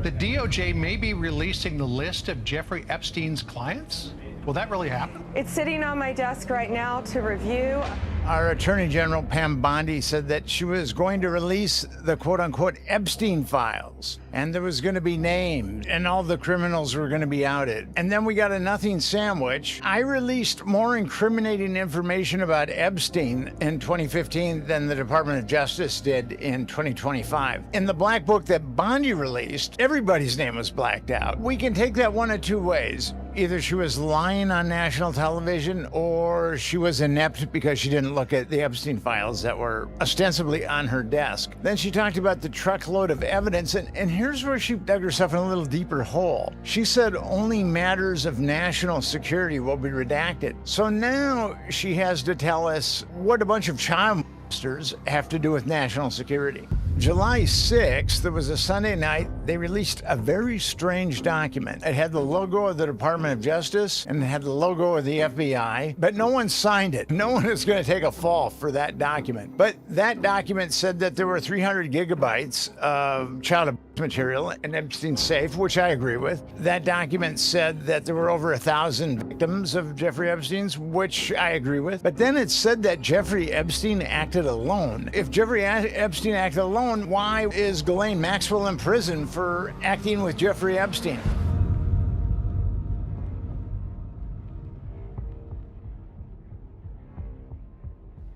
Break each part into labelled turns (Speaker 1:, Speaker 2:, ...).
Speaker 1: The DOJ may be releasing the list of Jeffrey Epstein's clients? Will that really happen?
Speaker 2: It's sitting on my desk right now to review.
Speaker 3: Our Attorney General, Pam Bondi, said that she was going to release the quote-unquote Epstein files, and there was going to be names, and all the criminals were going to be outed. And then we got a nothing sandwich. I released more incriminating information about Epstein in 2015 than the Department of Justice did in 2025. In the black book that Bondi released, everybody's name was blacked out. We can take that one of two ways. Either she was lying on national television, or she was inept because she didn't look at the Epstein files that were ostensibly on her desk. Then she talked about the truckload of evidence, and here's where she dug herself in a little deeper hole. She said only matters of national security will be redacted. So now she has to tell us what a bunch of child molesters have to do with national security. July 6th, there was a Sunday night, they released a very strange document. It had the logo of the Department of Justice and it had the logo of the FBI, but no one signed it. No one is going to take a fall for that document. But that document said that there were 300 gigabytes of child abuse material in Epstein's safe, which I agree with. That document said that there were over 1,000 victims of Jeffrey Epstein's, which I agree with. But then it said that Jeffrey Epstein acted alone. If Jeffrey Epstein acted alone, why is Ghislaine Maxwell in prison for acting with Jeffrey Epstein?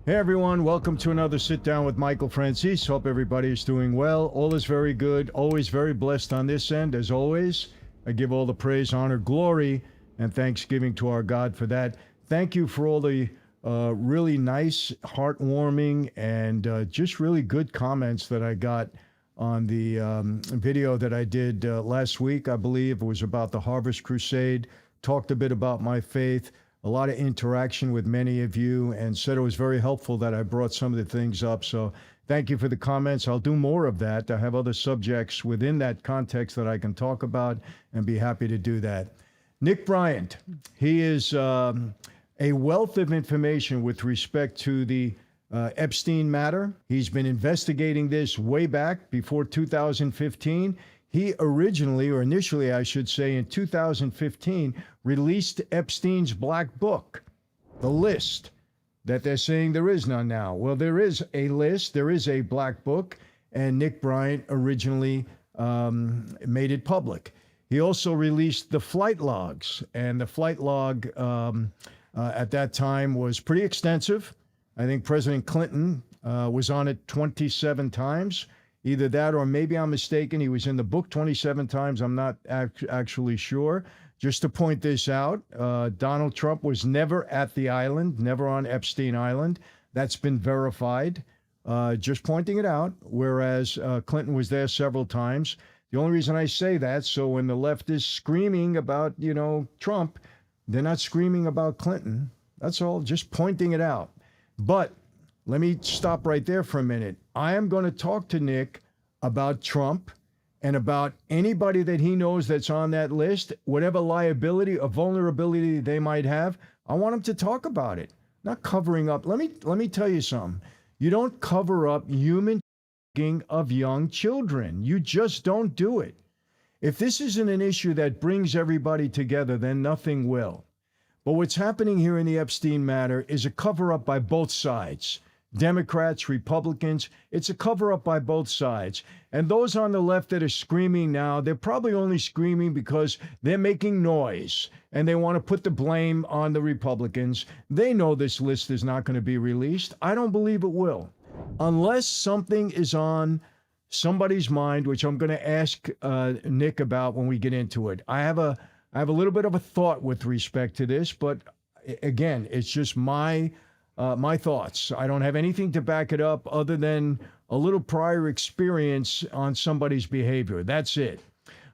Speaker 4: Hey everyone, welcome to another Sit Down with Michael Francis. Hope everybody is doing well. All is very good, always very blessed on this end. As always, I give all the praise, honor, glory, and thanksgiving to our God for that. Thank you for all the really nice, heartwarming, and just really good comments that I got on the video that I did last week. I believe it was about the Harvest Crusade, talked a bit about my faith, a lot of interaction with many of you, and said it was very helpful that I brought some of the things up. So thank you for the comments. I'll do more of that. I have other subjects within that context that I can talk about and be happy to do that. Nick Bryant, he is a wealth of information with respect to the Epstein matter. He's been investigating this way back before 2015. He originally, or initially, I should say, in 2015, released Epstein's black book, the list that they're saying there is none now. Well, there is a list, there is a black book, and Nick Bryant originally made it public. He also released the flight logs, and the flight log at that time was pretty extensive. I think President Clinton was on it 27 times. Either that or maybe I'm mistaken. He was in the book 27 times. I'm not actually sure. Just to point this out, Donald Trump was never at the island, never on Epstein Island. That's been verified. Just pointing it out, whereas Clinton was there several times. The only reason I say that, so when the left is screaming about, Trump, they're not screaming about Clinton. That's all, just pointing it out. But let me stop right there for a minute. I am going to talk to Nick about Trump and about anybody that he knows that's on that list, whatever liability or vulnerability they might have. I want him to talk about it, not covering up. Let me tell you something. You don't cover up human trafficking of young children. You just don't do it. If this isn't an issue that brings everybody together, then nothing will. But what's happening here in the Epstein matter is a cover-up by both sides. Democrats, Republicans, it's a cover-up by both sides. And those on the left that are screaming now, they're probably only screaming because they're making noise and they want to put the blame on the Republicans. They know this list is not going to be released. I don't believe it will. Unless something is on somebody's mind, which I'm going to ask Nick about when we get into it. I have a little bit of a thought with respect to this, but again, it's just my thoughts. I don't have anything to back it up other than a little prior experience on somebody's behavior. That's it.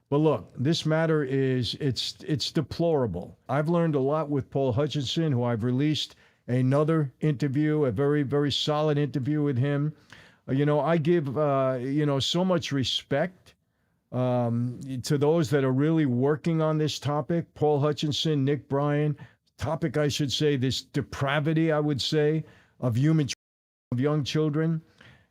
Speaker 4: But look, this matter it's deplorable. I've learned a lot with Paul Hutchinson, who I've released another interview, a very, very solid interview with him. I give, so much respect to those that are really working on this topic. Paul Hutchinson, Nick Bryant, topic, I should say, this depravity, I would say, of young children.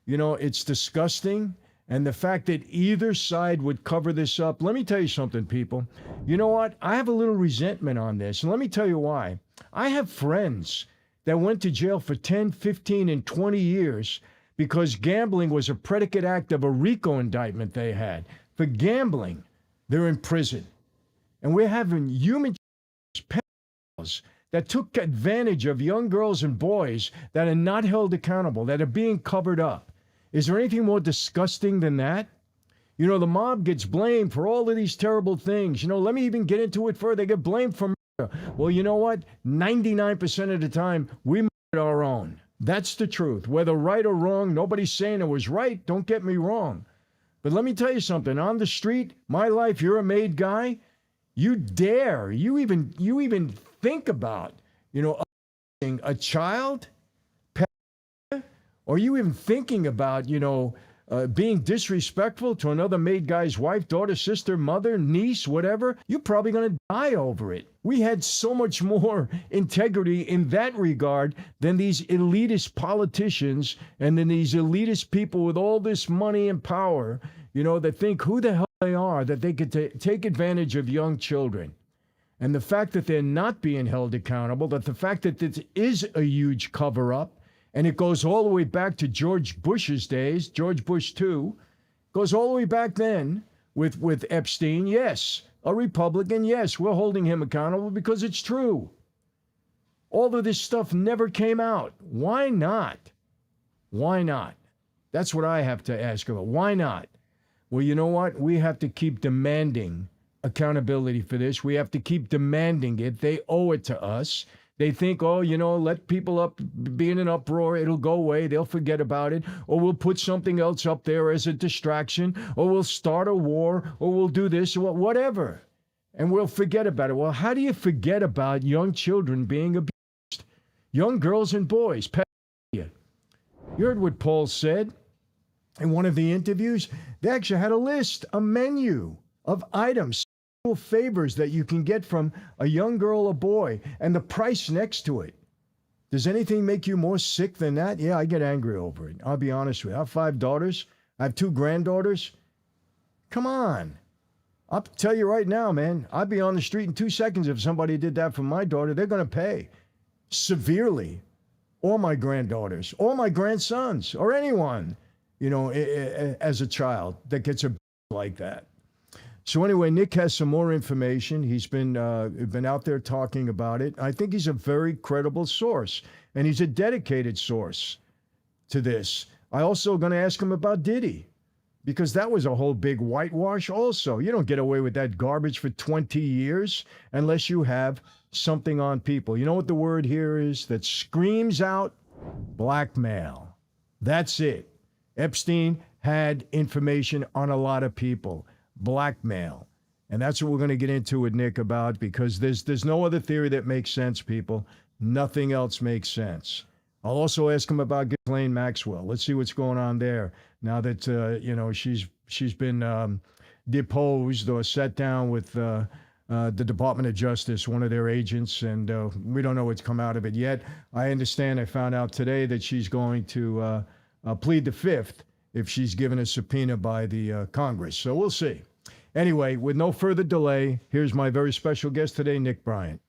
Speaker 4: It's disgusting. And the fact that either side would cover this up, let me tell you something, people. You know what? I have a little resentment on this, and let me tell you why. I have friends that went to jail for 10, 15, and 20 years because gambling was a predicate act of a RICO indictment they had. For gambling, they're in prison. And we're having human pedophiles that took advantage of young girls and boys that are not held accountable, that are being covered up. Is there anything more disgusting than that? You know, the mob gets blamed for all of these terrible things. You know, let me even get into it further. They get blamed for murder. Well, you know what? 99% of the time, we murdered our own. That's the truth. Whether right or wrong, nobody's saying it was right. Don't get me wrong. But let me tell you something. On the street, my life, you're a made guy. You dare, you even think about, you know, a child? Or you even thinking about, you know, being disrespectful to another made guy's wife, daughter, sister, mother, niece, whatever, you're probably going to die over it. We had so much more integrity in that regard than these elitist politicians and then these elitist people with all this money and power, you know, that think who the hell they are, that they could take advantage of young children. And the fact that they're not being held accountable, that the fact that this is a huge cover-up, and it goes all the way back to George Bush's days, George Bush II, goes all the way back then with Epstein. Yes, a Republican. Yes, we're holding him accountable because it's true. All of this stuff never came out. Why not? Why not? That's what I have to ask about. Why not? Well, you know what? We have to keep demanding accountability for this. We have to keep demanding it. They owe it to us. They think, oh, you know, let people up be in an uproar. It'll go away. They'll forget about it. Or we'll put something else up there as a distraction. Or we'll start a war. Or we'll do this or whatever. And we'll forget about it. Well, how do you forget about young children being abused? Young girls and boys. You heard what Paul said in one of the interviews? They actually had a list, a menu of items, favors that you can get from a young girl or boy, and the price next to it. Does anything make you more sick than that? Yeah, I get angry over it. I'll be honest with you. I have 5 daughters. I have 2 granddaughters. Come on. I'll tell you right now, man, I'd be on the street in 2 seconds if somebody did that for my daughter. They're going to pay severely. Or my granddaughters, or my grandsons, or anyone, you know, as a child that gets abused like that. So anyway, Nick has some more information. He's been out there talking about it. I think he's a very credible source, and he's a dedicated source to this. I also going to ask him about Diddy, because that was a whole big whitewash also. You don't get away with that garbage for 20 years unless you have something on people. You know what the word here is that screams out? Blackmail. That's it. Epstein had information on a lot of people. Blackmail. And that's what we're going to get into with Nick about, because there's no other theory that makes sense, people. Nothing else makes sense. I'll also ask him about Ghislaine Maxwell. Let's see what's going on there now that you know, she's been deposed or sat down with the Department of Justice, one of their agents, and we don't know what's come out of it yet. I understand, I found out today that she's going to plead the fifth if she's given a subpoena by the Congress. So we'll see. Anyway, with no further delay, here's my very special guest today, Nick Bryant.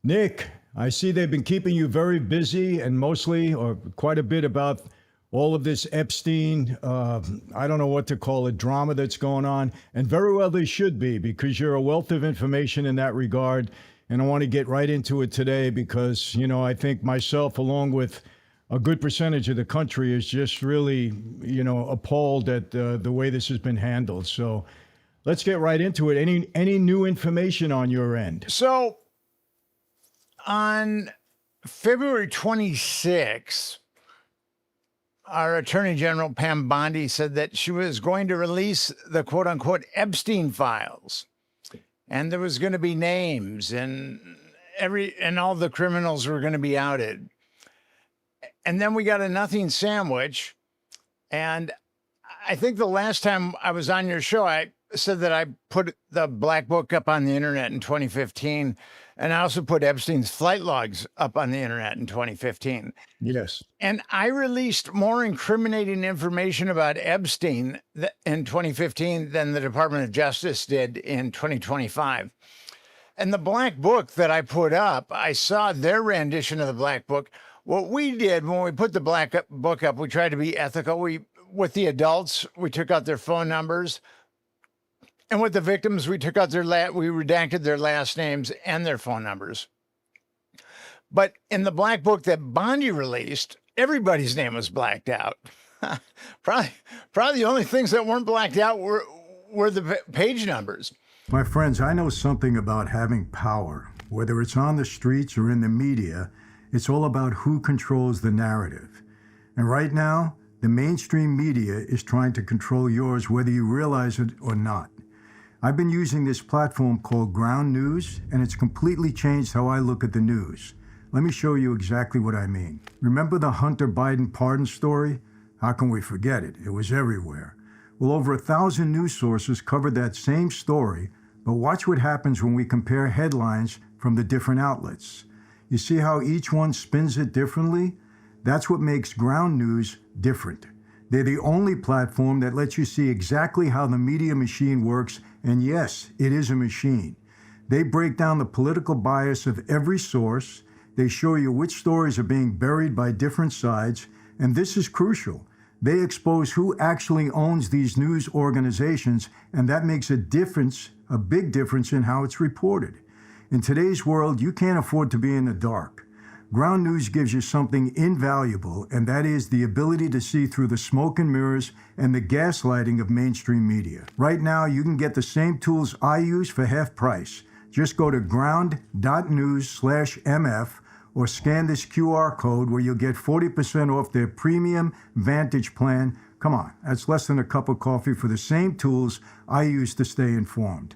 Speaker 4: Nick, I see they've been keeping you very busy, and mostly, or quite a bit, about all of this Epstein, I don't know what to call it, drama that's going on. And very well they should be, because you're a wealth of information in that regard. And I want to get right into it today because, you know, I think myself, along with a good percentage of the country, is just really, you know, appalled at the way this has been handled. So let's get right into it. Any new information on your end?
Speaker 3: So on February 26th, our Attorney General, Pam Bondi, said that she was going to release the quote-unquote Epstein files. And there was going to be names, and all the criminals were going to be outed. And then we got a nothing sandwich. And I think the last time I was on your show, I said that I put the black book up on the internet in 2015 And I also put Epstein's flight logs up on the internet in 2015.
Speaker 4: Yes.
Speaker 3: And I released more incriminating information about Epstein in 2015 than the Department of Justice did in 2025. And the black book that I put up, I saw their rendition of the black book. What we did when we put the black book up, we tried to be ethical. With the adults, we took out their phone numbers. And with the victims, we took out we redacted their last names and their phone numbers. But in the black book that Bondi released, everybody's name was blacked out. probably the only things that weren't blacked out were the page numbers.
Speaker 5: My friends, I know something about having power. Whether it's on the streets or in the media, it's all about who controls the narrative. And right now, the mainstream media is trying to control yours whether you realize it or not. I've been using this platform called Ground News, and it's completely changed how I look at the news. Let me show you exactly what I mean. Remember the Hunter Biden pardon story? How can we forget it? It was everywhere. Well, over 1,000 news sources covered that same story, but watch what happens when we compare headlines from the different outlets. You see how each one spins it differently? That's what makes Ground News different. They're the only platform that lets you see exactly how the media machine works, and yes, it is a machine. They break down the political bias of every source. They show you which stories are being buried by different sides, and this is crucial. They expose who actually owns these news organizations, and that makes a difference, a big difference in how it's reported. In today's world, you can't afford to be in the dark. Ground News gives you something invaluable, and that is the ability to see through the smoke and mirrors and the gaslighting of mainstream media. Right now, you can get the same tools I use for half price. Just go to ground.news/MF or scan this QR code where you'll get 40% off their premium Vantage plan. Come on, that's less than a cup of coffee for the same tools I use to stay informed.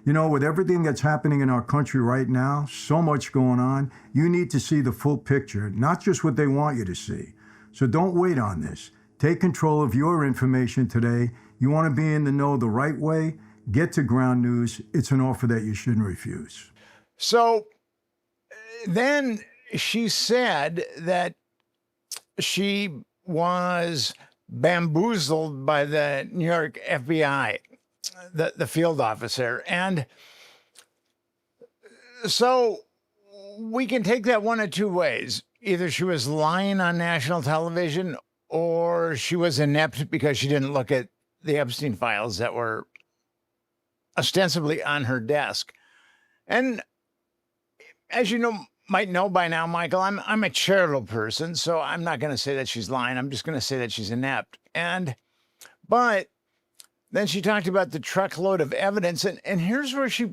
Speaker 5: You know, with everything that's happening in our country right now, so much going on, you need to see the full picture, not just what they want you to see. So don't wait on this. Take control of your information today. You want to be in the know the right way? Get to Ground News. It's an offer that you shouldn't refuse.
Speaker 3: So then she said that she was bamboozled by the New York FBI, the field officer. And so we can take that one of two ways. Either she was lying on national television or she was inept because she didn't look at the Epstein files that were ostensibly on her desk. And as you might know by now, Michael, I'm a charitable person, so I'm not going to say that she's lying. I'm just going to say that she's inept. But then she talked about the truckload of evidence, and here's where she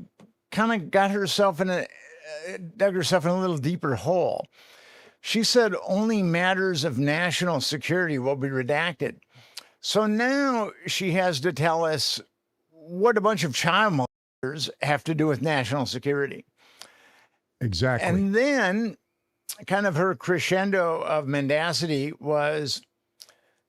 Speaker 3: kind of dug herself in a little deeper hole. She said only matters of national security will be redacted. So now she has to tell us what a bunch of child molesters have to do with national security.
Speaker 4: Exactly.
Speaker 3: And then kind of her crescendo of mendacity was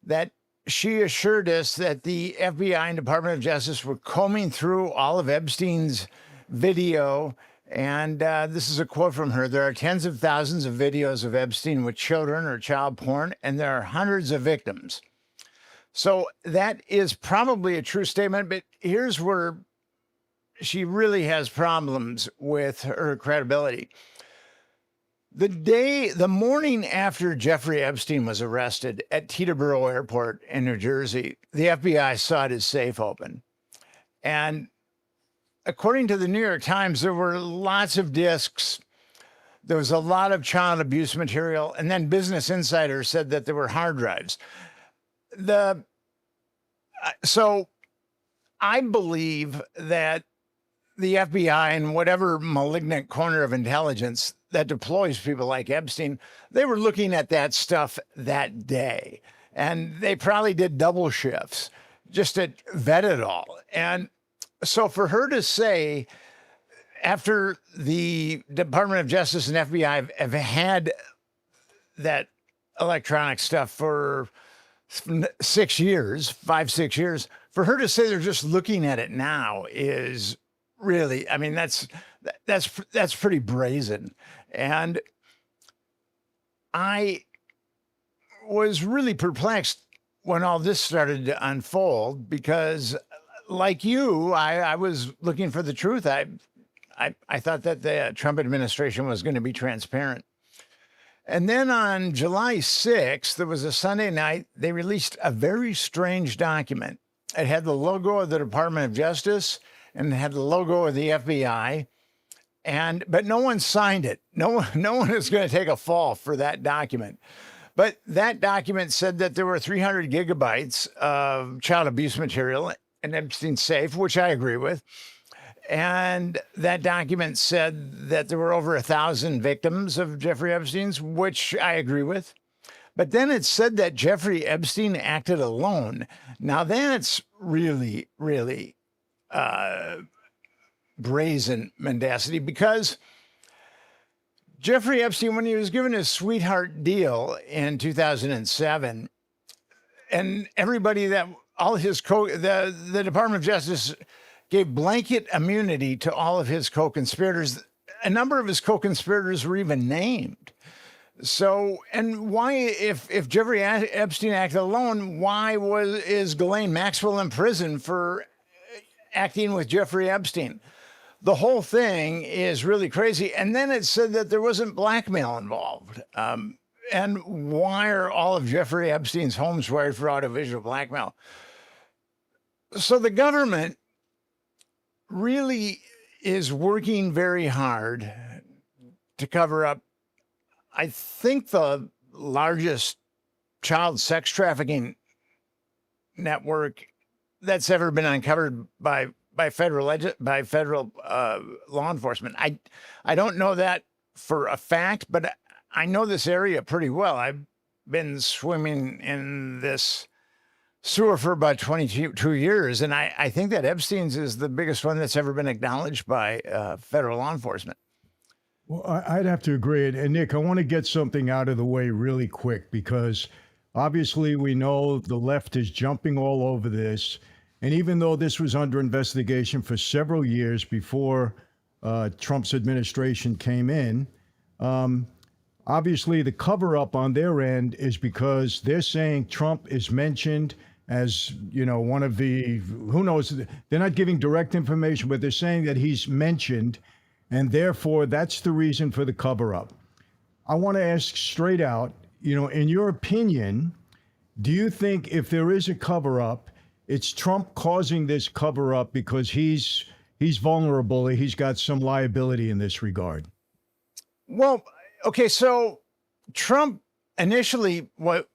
Speaker 3: that she assured us that the FBI and Department of Justice were combing through all of Epstein's video. And this is a quote from her. There are tens of thousands of videos of Epstein with children or child porn, and there are hundreds of victims. So that is probably a true statement, but here's where she really has problems with her credibility. The morning after Jeffrey Epstein was arrested at Teterboro Airport in New Jersey, the FBI sought his safe open. And according to the New York Times, there were lots of discs. There was a lot of child abuse material. And then Business Insider said that there were hard drives. So I believe that the FBI and whatever malignant corner of intelligence that deploys people like Epstein, they were looking at that stuff that day. And they probably did double shifts just to vet it all. And so for her to say, after the Department of Justice and FBI have had that electronic stuff for 5, 6 years, for her to say they're just looking at it now is really, I mean, that's pretty brazen. And I was really perplexed when all this started to unfold because, like you, I was looking for the truth. I thought that the Trump administration was going to be transparent. And then on July 6th, there was a Sunday night, they released a very strange document. It had the logo of the Department of Justice and it had the logo of the FBI. But no one signed it. No one is going to take a fall for that document. But that document said that there were 300 gigabytes of child abuse material in Epstein's safe, which I agree with. And that document said that there were over 1,000 victims of Jeffrey Epstein's, which I agree with. But then it said that Jeffrey Epstein acted alone. Now that's really, really brazen mendacity, because Jeffrey Epstein, when he was given his sweetheart deal in 2007, and everybody that all his the Department of Justice gave blanket immunity to all of his co-conspirators. A number of his co-conspirators were even named. So, and why, if Jeffrey Epstein acted alone, why is Ghislaine Maxwell in prison for acting with Jeffrey Epstein? The whole thing is really crazy. And then it said that there wasn't blackmail involved. And why are all of Jeffrey Epstein's homes wired for audiovisual blackmail? So the government really is working very hard to cover up, I think, the largest child sex trafficking network that's ever been uncovered by federal law enforcement. I don't know that for a fact, but I know this area pretty well. I've been swimming in this sewer for about 22 years, and I think that Epstein's is the biggest one that's ever been acknowledged by federal law enforcement.
Speaker 4: Well, I'd have to agree. And Nick, I want to get something out of the way really quick, because obviously we know the left is jumping all over this. And even though this was under investigation for several years before Trump's administration came in, obviously the cover up on their end is because they're saying Trump is mentioned as, one of the, who knows, they're not giving direct information, but they're saying that he's mentioned, and therefore that's the reason for the cover up. I want to ask straight out, in your opinion, do you think if there is a cover up, it's Trump causing this cover up because he's vulnerable, he's got some liability in this regard?
Speaker 3: Well, okay, so Trump initially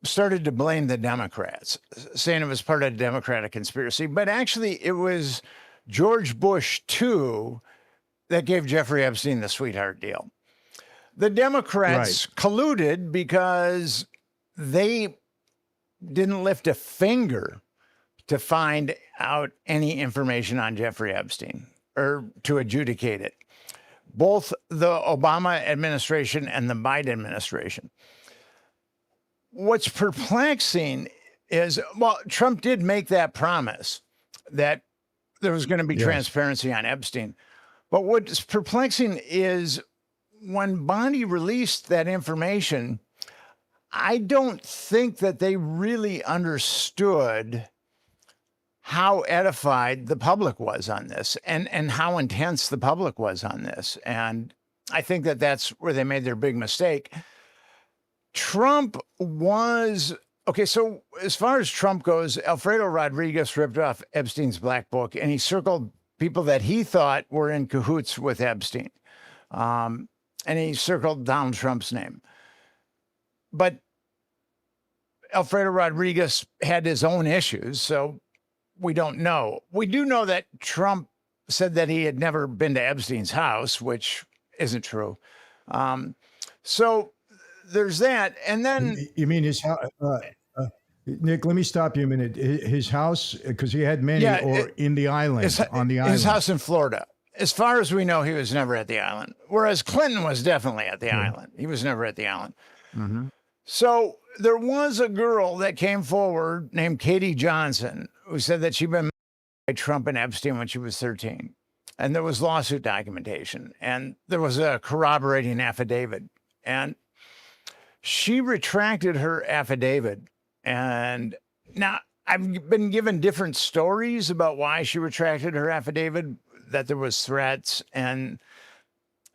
Speaker 3: started to blame the Democrats, saying it was part of the Democratic conspiracy, but actually it was George Bush II that gave Jeffrey Epstein the sweetheart deal. The Democrats colluded because they didn't lift a finger to find out any information on Jeffrey Epstein or to adjudicate it. Both the Obama administration and the Biden administration. What's perplexing is, well, Trump did make that promise that there was going to be transparency on Epstein. But what's perplexing is when Bondi released that information, I don't think that they really understood how edified the public was on this and how intense the public was on this. And I think that that's where they made their big mistake. Trump was, okay, so as far as Trump goes, Alfredo Rodriguez ripped off Epstein's black book and he circled people that he thought were in cahoots with Epstein. And he circled Donald Trump's name. But Alfredo Rodriguez had his own issues, so we don't know. We do know that Trump said that he had never been to Epstein's house, which isn't true. So there's that. And then...
Speaker 4: You mean his house? Nick, let me stop you a minute. His house, because he had many, in the island, on the island?
Speaker 3: His house in Florida. As far as we know, he was never at the island, whereas Clinton was definitely at the island. He was never at the island. Mm-hmm. So there was a girl that came forward named Katie Johnson who said that she'd been married by Trump and Epstein when she was 13. and there was lawsuit documentation, and there was a corroborating affidavit. And she retracted her affidavit. And now I've been given different stories about why she retracted her affidavit, that there was threats and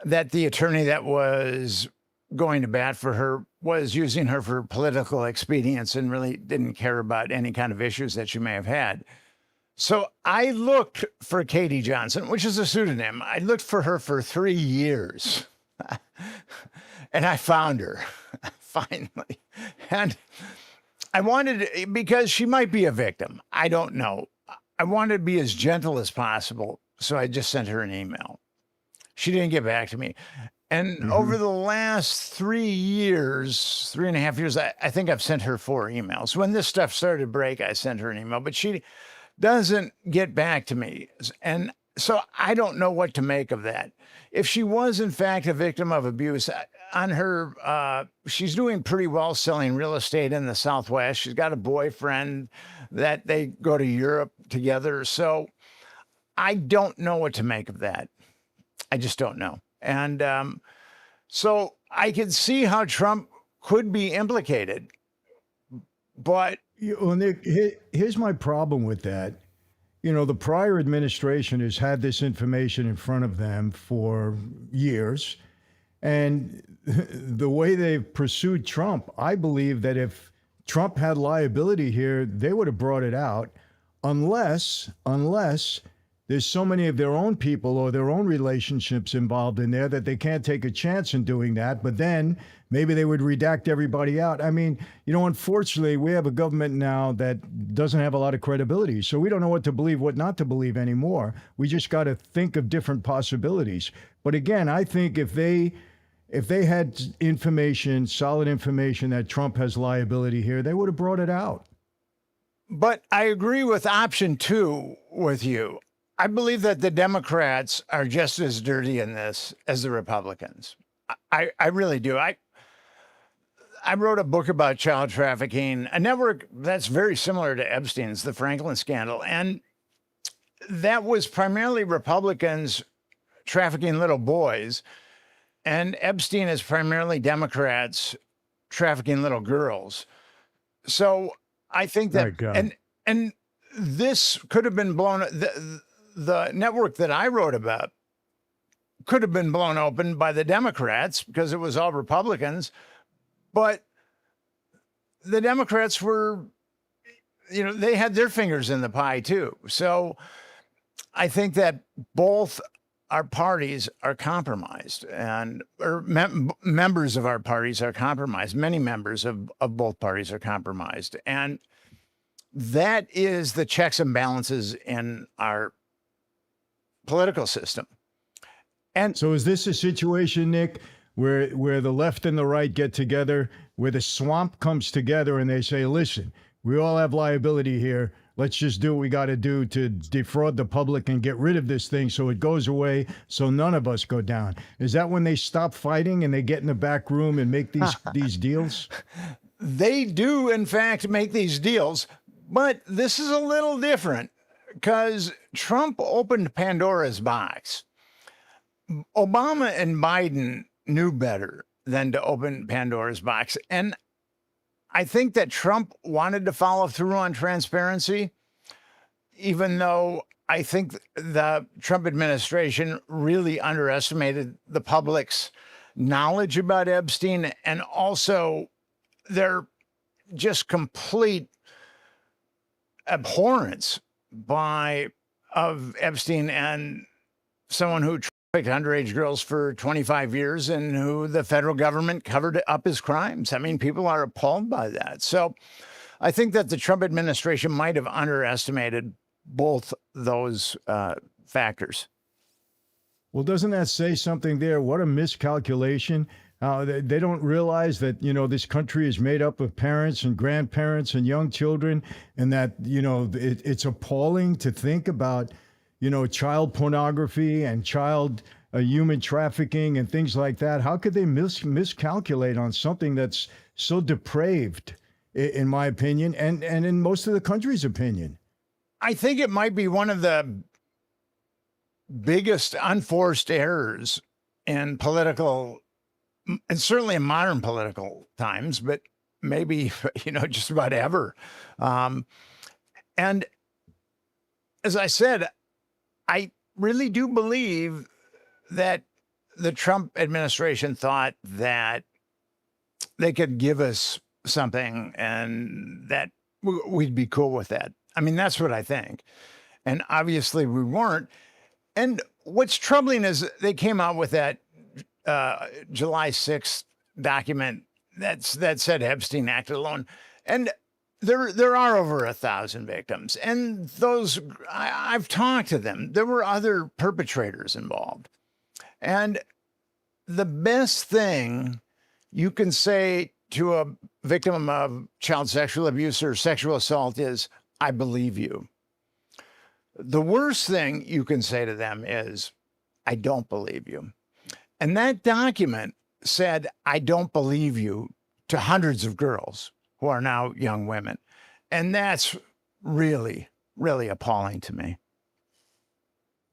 Speaker 3: that the attorney that was going to bat for her was using her for political expedience and really didn't care about any kind of issues that she may have had. So I looked for Katie Johnson, which is a pseudonym. I looked for her for 3 years and I found her finally. And I wanted, because she might be a victim. I don't know. I wanted to be as gentle as possible. So I just sent her an email. She didn't get back to me. And over the last 3 years, 3.5 years, I think I've sent her 4 emails. When this stuff started to break, I sent her an email, but she doesn't get back to me. And so I don't know what to make of that. If she was, in fact, a victim of abuse, on her, she's doing pretty well selling real estate in the Southwest. She's got a boyfriend that they go to Europe together. So I don't know what to make of that. I just don't know. And so I can see how Trump could be implicated. But
Speaker 4: Well, Nick, here's my problem with that. The prior administration has had this information in front of them for years. And the way they've pursued Trump, I believe that if Trump had liability here, they would have brought it out unless there's so many of their own people or their own relationships involved in there that they can't take a chance in doing that. But then maybe they would redact everybody out. I mean, unfortunately, we have a government now that doesn't have a lot of credibility. So we don't know what to believe, what not to believe anymore. We just got to think of different possibilities. But again, I think if they had information, solid information that Trump has liability here, they would have brought it out.
Speaker 3: But I agree with option 2 with you. I believe that the Democrats are just as dirty in this as the Republicans. I really do. I wrote a book about child trafficking, a network that's very similar to Epstein's, the Franklin scandal. And that was primarily Republicans trafficking little boys. And Epstein is primarily Democrats trafficking little girls. So I think that, and this could have been blown, the network that I wrote about could have been blown open by the Democrats because it was all Republicans, but the Democrats were, they had their fingers in the pie too. So I think that both our parties are compromised, or members of our parties are compromised. Many members of both parties are compromised. And that is the checks and balances in our political system. And
Speaker 4: so is this a situation, Nick, where the left and the right get together, where the swamp comes together and they say, listen, we all have liability here. Let's just do what we got to do to defraud the public and get rid of this thing so it goes away, so none of us go down. Is that when they stop fighting and they get in the back room and make these deals?
Speaker 3: They do, in fact, make these deals, but this is a little different because Trump opened Pandora's box. Obama and Biden knew better than to open Pandora's box. And I think that Trump wanted to follow through on transparency, even though I think the Trump administration really underestimated the public's knowledge about Epstein and also their just complete abhorrence of Epstein and someone who trafficked underage girls for 25 years and who the federal government covered up his crimes. I mean, people are appalled by that. So I think that the Trump administration might have underestimated both those factors.
Speaker 4: Well, doesn't that say something there? What a miscalculation. They don't realize that, this country is made up of parents and grandparents and young children, and that, it's appalling to think about, child pornography and child human trafficking and things like that. How could they miscalculate on something that's so depraved, in my opinion, and in most of the country's opinion?
Speaker 3: I think it might be one of the biggest unforced errors in political, and certainly in modern political times, but maybe, just about ever. And as I said, I really do believe that the Trump administration thought that they could give us something and that we'd be cool with that. I mean, that's what I think. And obviously we weren't. And what's troubling is they came out with that July 6th document that said Epstein acted alone. And there are over 1,000 victims. And those, I've talked to them. There were other perpetrators involved. And the best thing you can say to a victim of child sexual abuse or sexual assault is, I believe you. The worst thing you can say to them is, I don't believe you. And that document said, I don't believe you to hundreds of girls who are now young women. And that's really, really appalling to me.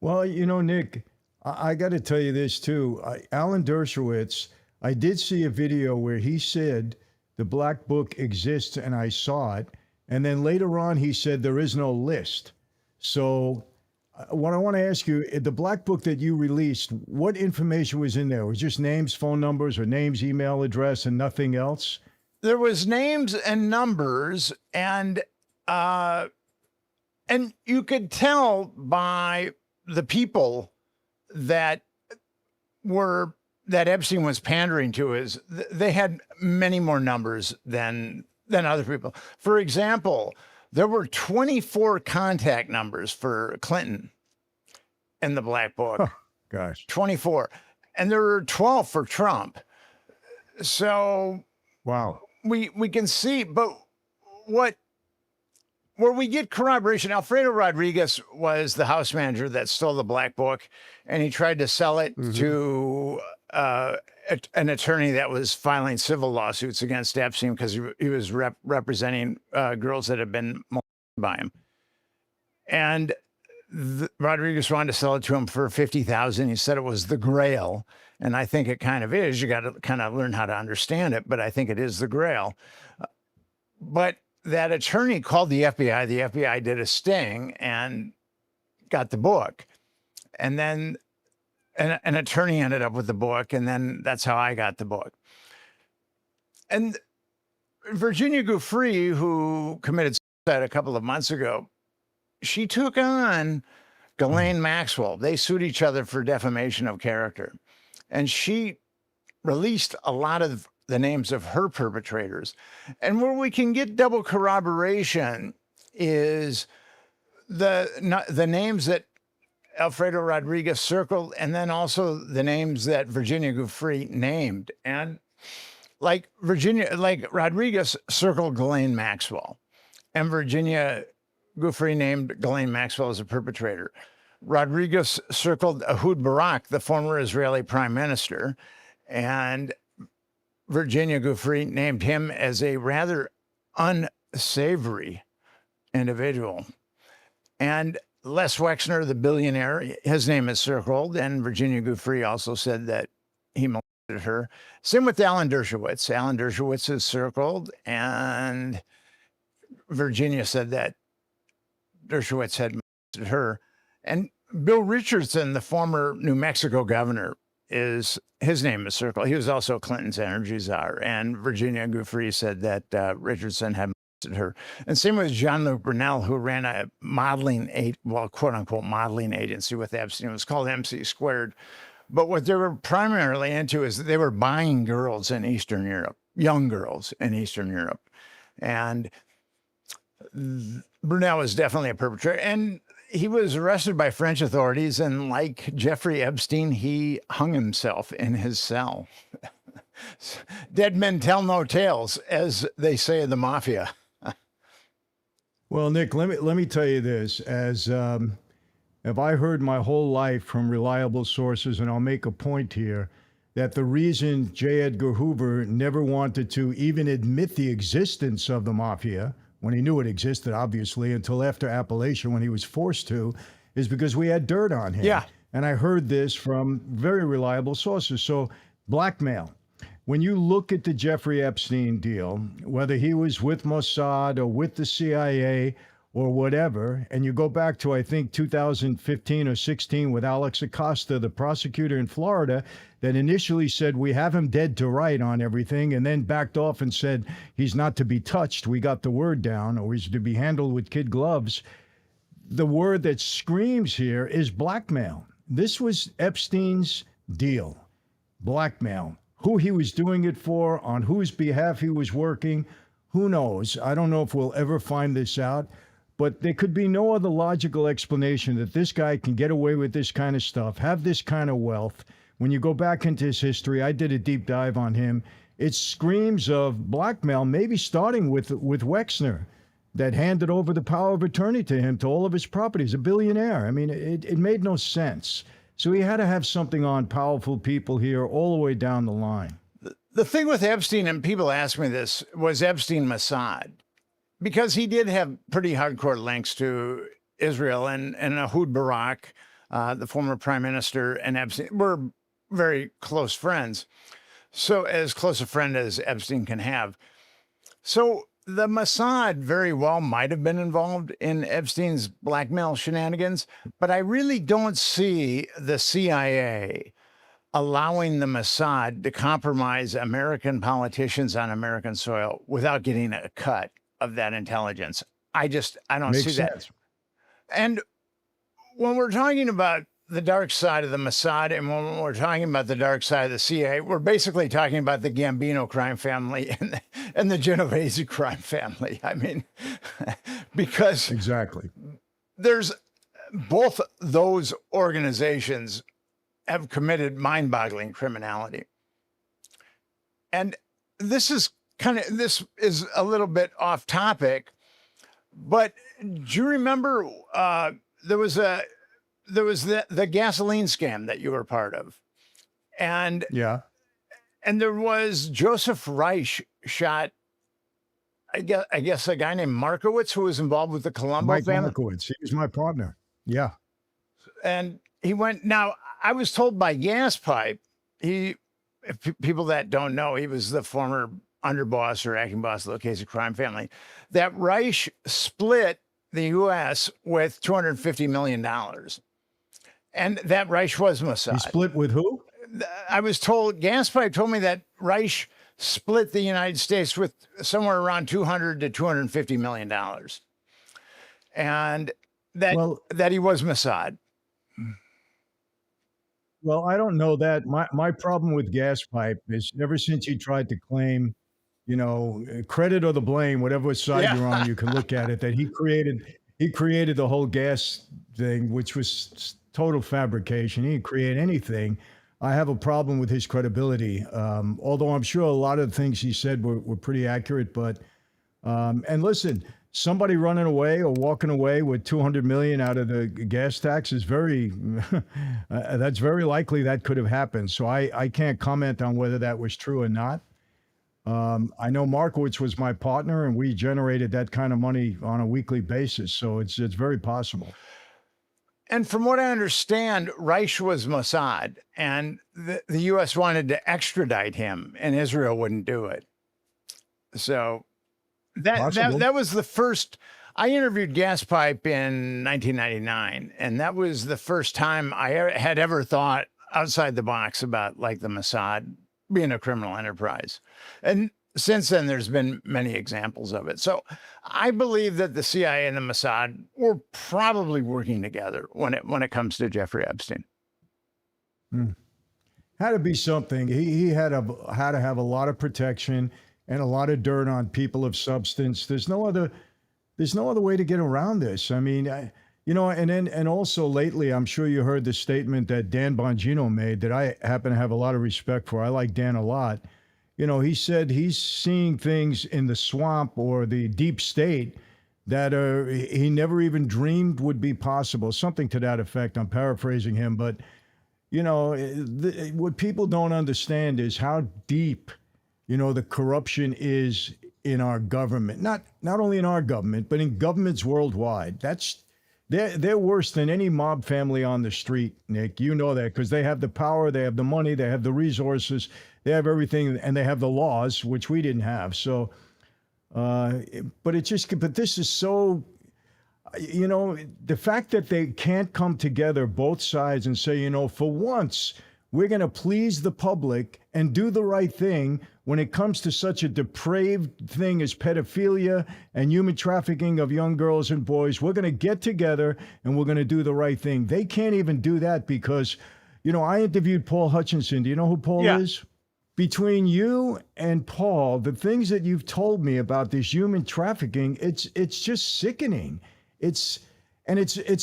Speaker 4: Well, Nick, I got to tell you this too. Alan Dershowitz, I did see a video where he said the Black Book exists and I saw it. And then later on, he said there is no list. So what I want to ask you, the Black Book that you released, what information was in there? Was it just names, phone numbers, or names, email address, and nothing else?
Speaker 3: There was names and numbers, and you could tell by the people that Epstein was pandering to is they had many more numbers than other people. For example, there were 24 contact numbers for Clinton in the Black Book.
Speaker 4: Oh, gosh.
Speaker 3: 24. And there were 12 for Trump. So
Speaker 4: wow.
Speaker 3: We can see, but where we get corroboration, Alfredo Rodriguez was the House manager that stole the Black Book, and he tried to sell it to an attorney that was filing civil lawsuits against Epstein because he was representing girls that had been molested by him. And Rodriguez wanted to sell it to him for $50,000. He said it was the Grail. And I think it kind of is. You got to kind of learn how to understand it, but I think it is the Grail. But that attorney called the FBI. The FBI did a sting and got the book. And then an attorney ended up with the book, and then that's how I got the book. And Virginia Giuffre, who committed suicide a couple of months ago, she took on Ghislaine Maxwell. They sued each other for defamation of character. And she released a lot of the names of her perpetrators. And where we can get double corroboration is the names that Alfredo Rodriguez circled, and then also the names that Virginia Giuffre named. And like Rodriguez circled Ghislaine Maxwell, and Virginia Giuffre named Ghislaine Maxwell as a perpetrator. Rodriguez circled Ehud Barak, the former Israeli prime minister, and Virginia Giuffre named him as a rather unsavory individual. And Les Wexner, the billionaire, his name is circled, and Virginia Giuffre also said that he molested her. Same with Alan Dershowitz. Alan Dershowitz is circled, and Virginia said that Dershowitz had molested her. And Bill Richardson, the former New Mexico governor, his name is circled. He was also Clinton's energy czar. And Virginia Giuffre said that Richardson had molested her. And same with Jean-Luc Brunel, who ran a quote unquote modeling agency with Epstein. It was called MC Squared. But what they were primarily into is they were buying girls in Eastern Europe, young girls in Eastern Europe. And Brunel was definitely a perpetrator. And he was arrested by French authorities, and like Jeffrey Epstein, he hung himself in his cell. Dead men tell no tales, as they say in the mafia.
Speaker 4: Well, Nick, let me tell you this. As have I heard my whole life from reliable sources, and I'll make a point here, that the reason J. Edgar Hoover never wanted to even admit the existence of the mafia, when he knew it existed, obviously, until after Appalachia, when he was forced to, is because we had dirt on him.
Speaker 3: Yeah.
Speaker 4: and I heard this from very reliable sources. So, blackmail. When you look at the Jeffrey Epstein deal, whether he was with Mossad or with the CIA or whatever, and you go back to, I think, 2015 or 16 with Alex Acosta, the prosecutor in Florida, that initially said, we have him dead to right on everything, and then backed off and said, he's not to be touched. We got the word down, or he's to be handled with kid gloves. The word that screams here is blackmail. This was Epstein's deal. Blackmail. Who he was doing it for, on whose behalf he was working, who knows? I don't know if we'll ever find this out, but there could be no other logical explanation that this guy can get away with this kind of stuff, have this kind of wealth. When you go back into his history, I did a deep dive on him. It screams of blackmail, maybe starting with Wexner, that handed over the power of attorney to him to all of his properties, a billionaire. I mean, it made no sense. So he had to have something on powerful people here all the way down the line.
Speaker 3: The thing with Epstein, and people ask me this, was Epstein Mossad? Because he did have pretty hardcore links to Israel, and Ehud Barak, the former prime minister, and Epstein were very close friends. So as close a friend as Epstein can have. So the Mossad very well might have been involved in Epstein's blackmail shenanigans, but I really don't see the CIA allowing the Mossad to compromise American politicians on American soil without getting a cut of that intelligence. I don't
Speaker 4: Makes
Speaker 3: see
Speaker 4: sense.
Speaker 3: that. And when we're talking about the dark side of the Mossad, and when we're talking about the dark side of the CIA, we're basically talking about the Gambino crime family and the Genovese crime family. I mean, because
Speaker 4: Exactly.
Speaker 3: there's both those organizations have committed mind-boggling criminality. And this is a little bit off topic, but do you remember there was the gasoline scam that you were part of, and
Speaker 4: Yeah.
Speaker 3: there was Joseph Reich shot. I guess a guy named Markowitz who was involved with the Colombo
Speaker 4: Mike
Speaker 3: family.
Speaker 4: Markowitz. He was my partner. Yeah.
Speaker 3: And he went. Now I was told by Gas Pipe, people that don't know, he was the former underboss or acting boss of the Casey crime family, that Reich split the U.S. with $250 million. And that Reich was Mossad.
Speaker 4: He split with who?
Speaker 3: I was told, Gas Pipe told me that Reich split the United States with somewhere around $200 to $250 million. And that he was Mossad.
Speaker 4: Well, I don't know that. My problem with Gas Pipe is ever since he tried to claim, credit or the blame, whatever side you're on, you can look at it, that he created the whole gas thing, which was total fabrication. He didn't create anything. I have a problem with his credibility. Although I'm sure a lot of the things he said were pretty accurate, but and listen, somebody running away or walking away with 200 million out of the gas tax is that's very likely that could have happened. So I can't comment on whether that was true or not. I know Markowitz was my partner, and we generated that kind of money on a weekly basis. So it's very possible.
Speaker 3: And from what I understand, Reich was Mossad, and the U.S. wanted to extradite him, and Israel wouldn't do it. So that was the first. I interviewed Gas Pipe in 1999, and that was the first time I had ever thought outside the box about like the Mossad being a criminal enterprise. And since then, there's been many examples of it. So I believe that the CIA and the Mossad were probably working together when it comes to Jeffrey Epstein.
Speaker 4: Had to be something. He had to have a lot of protection and a lot of dirt on people of substance. There's no other way to get around this. I mean, and also lately, I'm sure you heard the statement that Dan Bongino made that I happen to have a lot of respect for. I like Dan a lot. He said he's seeing things in the swamp or the deep state that he never even dreamed would be possible. Something to that effect. I'm paraphrasing him, but what people don't understand is how deep, the corruption is in our government. Not only in our government, but in governments worldwide. That's They're worse than any mob family on the street, Nick. You know that because they have the power, they have the money, they have the resources, they have everything, and they have the laws, which we didn't have. So, but this is so, the fact that they can't come together, both sides, and say, for once, we're going to please the public and do the right thing when it comes to such a depraved thing as pedophilia and human trafficking of young girls and boys. We're going to get together and we're going to do the right thing. They can't even do that because, I interviewed Paul Hutchinson. Do you know who Paul is? Between you and Paul, the things that you've told me about this human trafficking, it's just sickening. It's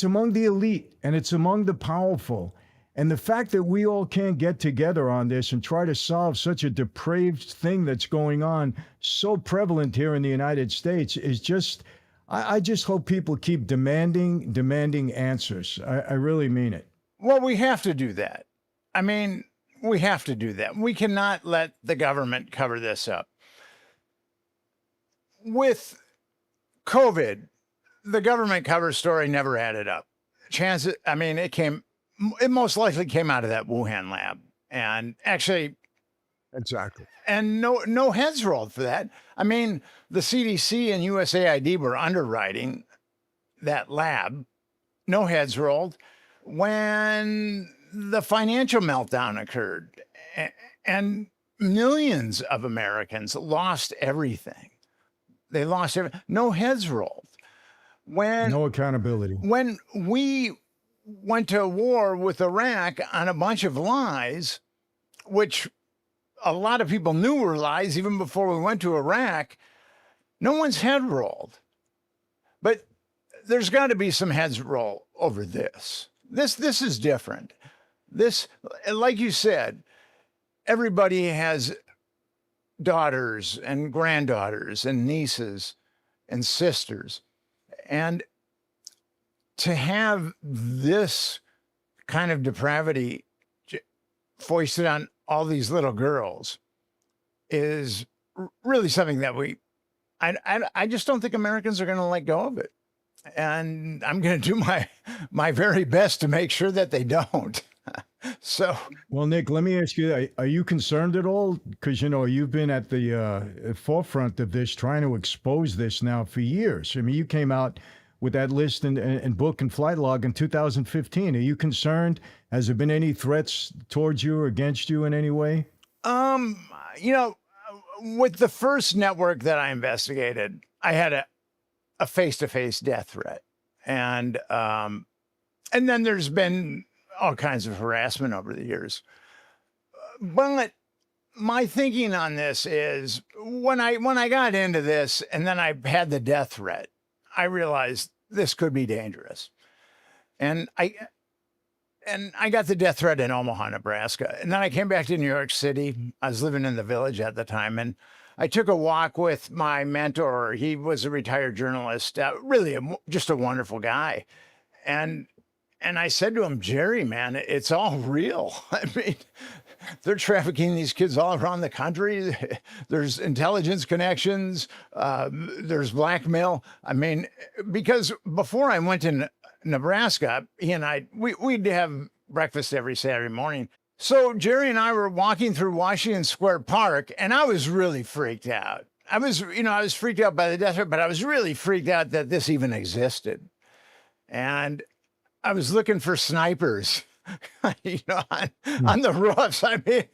Speaker 4: among the elite and it's among the powerful. And the fact that we all can't get together on this and try to solve such a depraved thing that's going on, so prevalent here in the United States, is just, I just hope people keep demanding answers. I really mean it.
Speaker 3: Well, we have to do that. I mean, we have to do that. We cannot let the government cover this up. With COVID, the government cover story never added up. It most likely came out of that Wuhan lab. And actually,
Speaker 4: exactly.
Speaker 3: And no heads rolled for that. I mean, the CDC and USAID were underwriting that lab. No heads rolled. When the financial meltdown occurred and millions of Americans lost everything. They lost everything. No heads rolled.
Speaker 4: No accountability.
Speaker 3: When we went to war with Iraq on a bunch of lies, which a lot of people knew were lies even before we went to Iraq, no one's head rolled. But there's got to be some heads roll over this. This is different. This, like you said, everybody has daughters and granddaughters and nieces and sisters. And to have this kind of depravity foisted on all these little girls is really something that I just don't think Americans are going to let go of it. And I'm going to do my very best to make sure that they don't. So,
Speaker 4: well, Nick, let me ask you, are you concerned at all? Because, you've been at the forefront of this, trying to expose this now for years. I mean, you came out with that list and book and flight log in 2015. Are you concerned? Has there been any threats towards you or against you in any way?
Speaker 3: With the first network that I investigated, I had a face-to-face death threat. And then there's been all kinds of harassment over the years. But my thinking on this is when I got into this and then I had the death threat, I realized this could be dangerous. And I got the death threat in Omaha, Nebraska. And then I came back to New York City. I was living in the Village at the time. And I took a walk with my mentor. He was a retired journalist, really just a wonderful guy. And I said to him, Jerry, man, it's all real. I mean, they're trafficking these kids all around the country. There's intelligence connections. There's blackmail. I mean, because before I went to Nebraska, he and we'd have breakfast every Saturday morning. So Jerry and I were walking through Washington Square Park, and I was really freaked out. I was freaked out by the death threat, but I was really freaked out that this even existed. And I was looking for snipers, on the roofs. I mean,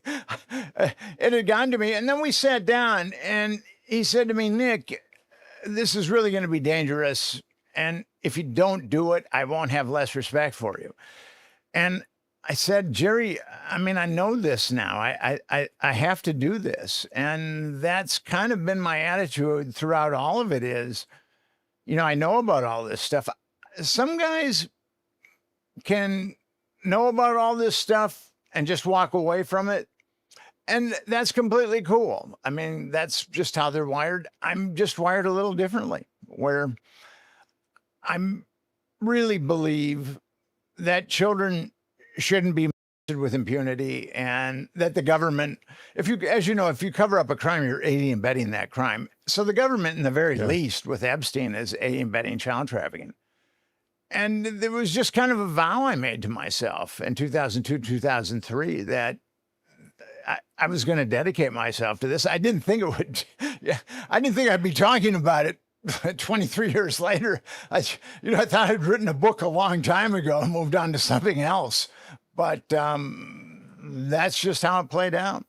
Speaker 3: it had gotten to me. And then we sat down and he said to me, Nick, this is really going to be dangerous. And if you don't do it, I won't have less respect for you. And I said, Jerry, I mean, I know this now. I have to do this. And that's kind of been my attitude throughout all of it is, I know about all this stuff. Some guys can know about all this stuff and just walk away from it. And that's completely cool. I mean, that's just how they're wired. I'm just wired a little differently, where I really believe that children shouldn't be with impunity, and that the government, if you cover up a crime, you're aiding and abetting that crime. So the government, in the very least, with Epstein, is aiding and abetting child trafficking. And there was just kind of a vow I made to myself in 2002, 2003 that I was going to dedicate myself to this. I didn't think it would, yeah, I didn't think I'd be talking about it 23 years later. I thought I'd written a book a long time ago and moved on to something else. But that's just how it played out.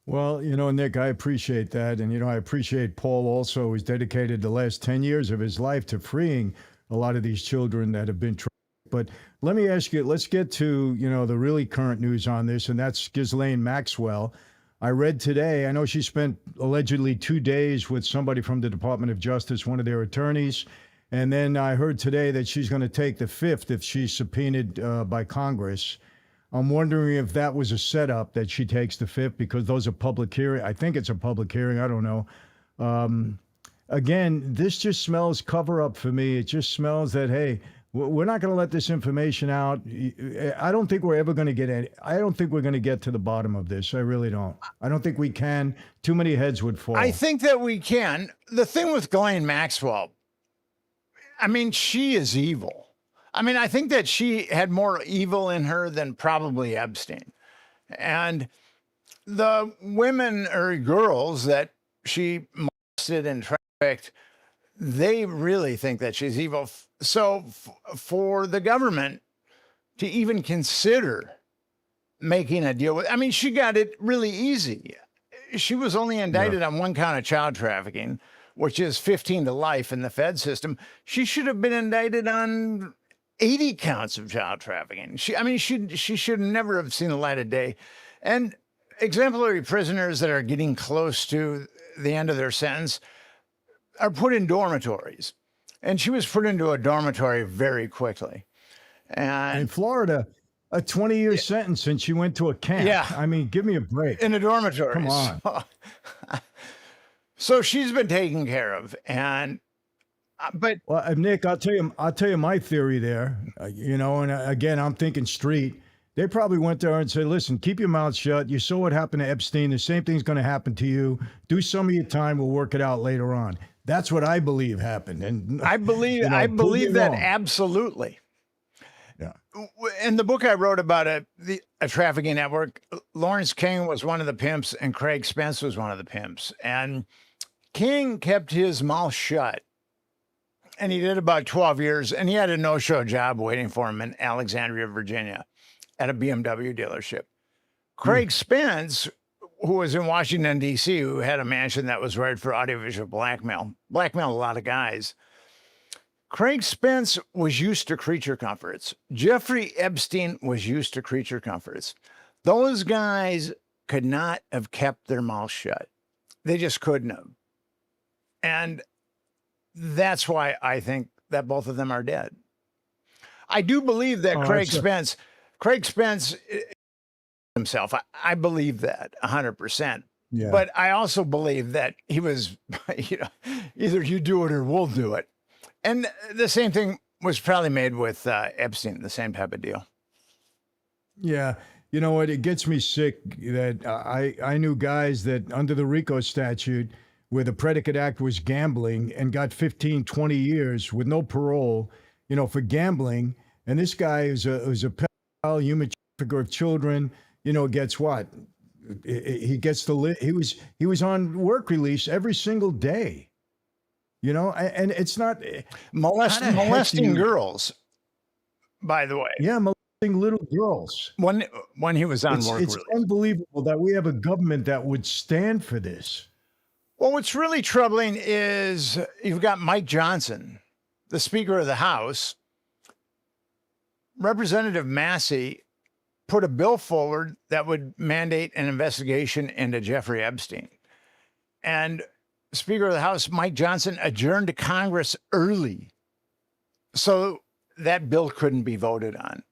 Speaker 4: Well, Nick, I appreciate that. And, I appreciate Paul also, who's dedicated the last 10 years of his life to freeing a lot of these children that have been trafficked. But let me ask you, let's get to, the really current news on this, and that's Ghislaine Maxwell. I read today, I know she spent allegedly 2 days with somebody from the Department of Justice, one of their attorneys. And then I heard today that she's going to take the fifth if she's subpoenaed by Congress. I'm wondering if that was a setup that she takes the fifth, because those are public hearing. I think it's a public hearing. I don't know. Again, this just smells cover up for me. It just smells that, hey, we're not going to let this information out. I don't think we're ever going to get any. I don't think we're going to get to the bottom of this. I really don't. I don't think we can. Too many heads would fall.
Speaker 3: I think that we can. The thing with Ghislaine Maxwell, I mean, she is evil. I mean, I think that she had more evil in her than probably Epstein. And the women or girls that she molested and trafficked, they really think that she's evil. So for the government to even consider making a deal with, I mean, she got it really easy. She was only indicted on one count of child trafficking, which is 15 to life in the Fed system. She should have been indicted on 80 counts of child trafficking. She should never have seen the light of day. And exemplary prisoners that are getting close to the end of their sentence are put in dormitories. And she was put into a dormitory very quickly. And
Speaker 4: in Florida, a 20-year sentence, and she went to a camp.
Speaker 3: Yeah.
Speaker 4: I mean, give me a break.
Speaker 3: In a dormitory.
Speaker 4: Come on.
Speaker 3: So she's been taken care of. But
Speaker 4: well, Nick, I'll tell you my theory there. And again, I'm thinking street. They probably went there and said, "Listen, keep your mouth shut. You saw what happened to Epstein. The same thing's going to happen to you. Do some of your time. We'll work it out later on." That's what I believe happened. And
Speaker 3: I believe that
Speaker 4: wrong.
Speaker 3: Absolutely.
Speaker 4: Yeah.
Speaker 3: In the book I wrote about a trafficking network, Lawrence King was one of the pimps, and Craig Spence was one of the pimps. And King kept his mouth shut. And he did about 12 years, and he had a no-show job waiting for him in Alexandria, Virginia, at a BMW dealership. Craig Spence, who was in Washington, D.C., who had a mansion that was rated for audiovisual blackmailed a lot of guys. Craig Spence was used to creature comforts. Jeffrey Epstein was used to creature comforts. Those guys could not have kept their mouths shut. They just couldn't have. And that's why I think that both of them are dead. I do believe that Craig Spence himself, I believe that 100%.
Speaker 4: Yeah.
Speaker 3: But I also believe that he was, either you do it or we'll do it. And the same thing was probably made with Epstein, the same type of deal.
Speaker 4: Yeah. You know what? It gets me sick that I knew guys that under the RICO statute, where the predicate act was gambling, and got 15, 20 years with no parole, for gambling. And this guy is a pedophile, human trafficker of children, gets what? He gets he was on work release every single day, and it's not
Speaker 3: molesting girls, by the way.
Speaker 4: Yeah. Molesting little girls.
Speaker 3: When he was on work
Speaker 4: release. It's unbelievable that we have a government that would stand for this.
Speaker 3: Well, what's really troubling is you've got Mike Johnson, the Speaker of the House. Representative Massey put a bill forward that would mandate an investigation into Jeffrey Epstein. And Speaker of the House, Mike Johnson, adjourned to Congress early, so that bill couldn't be voted on.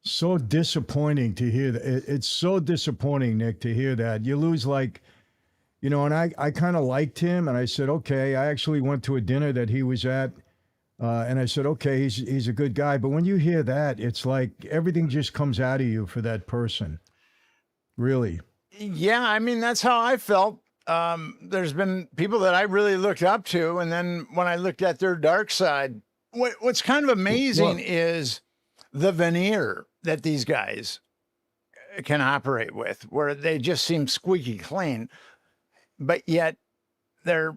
Speaker 4: So disappointing to hear that. It's so disappointing, Nick, to hear that. You lose and I kind of liked him, and I said, okay, I actually went to a dinner that he was at, and I said, okay, he's a good guy. But when you hear that, it's like everything just comes out of you for that person. Really.
Speaker 3: Yeah, I mean, that's how I felt. There's been people that I really looked up to, and then when I looked at their dark side, What's kind of amazing
Speaker 4: Look,
Speaker 3: is the veneer that these guys can operate with, where they just seem squeaky clean, but yet they're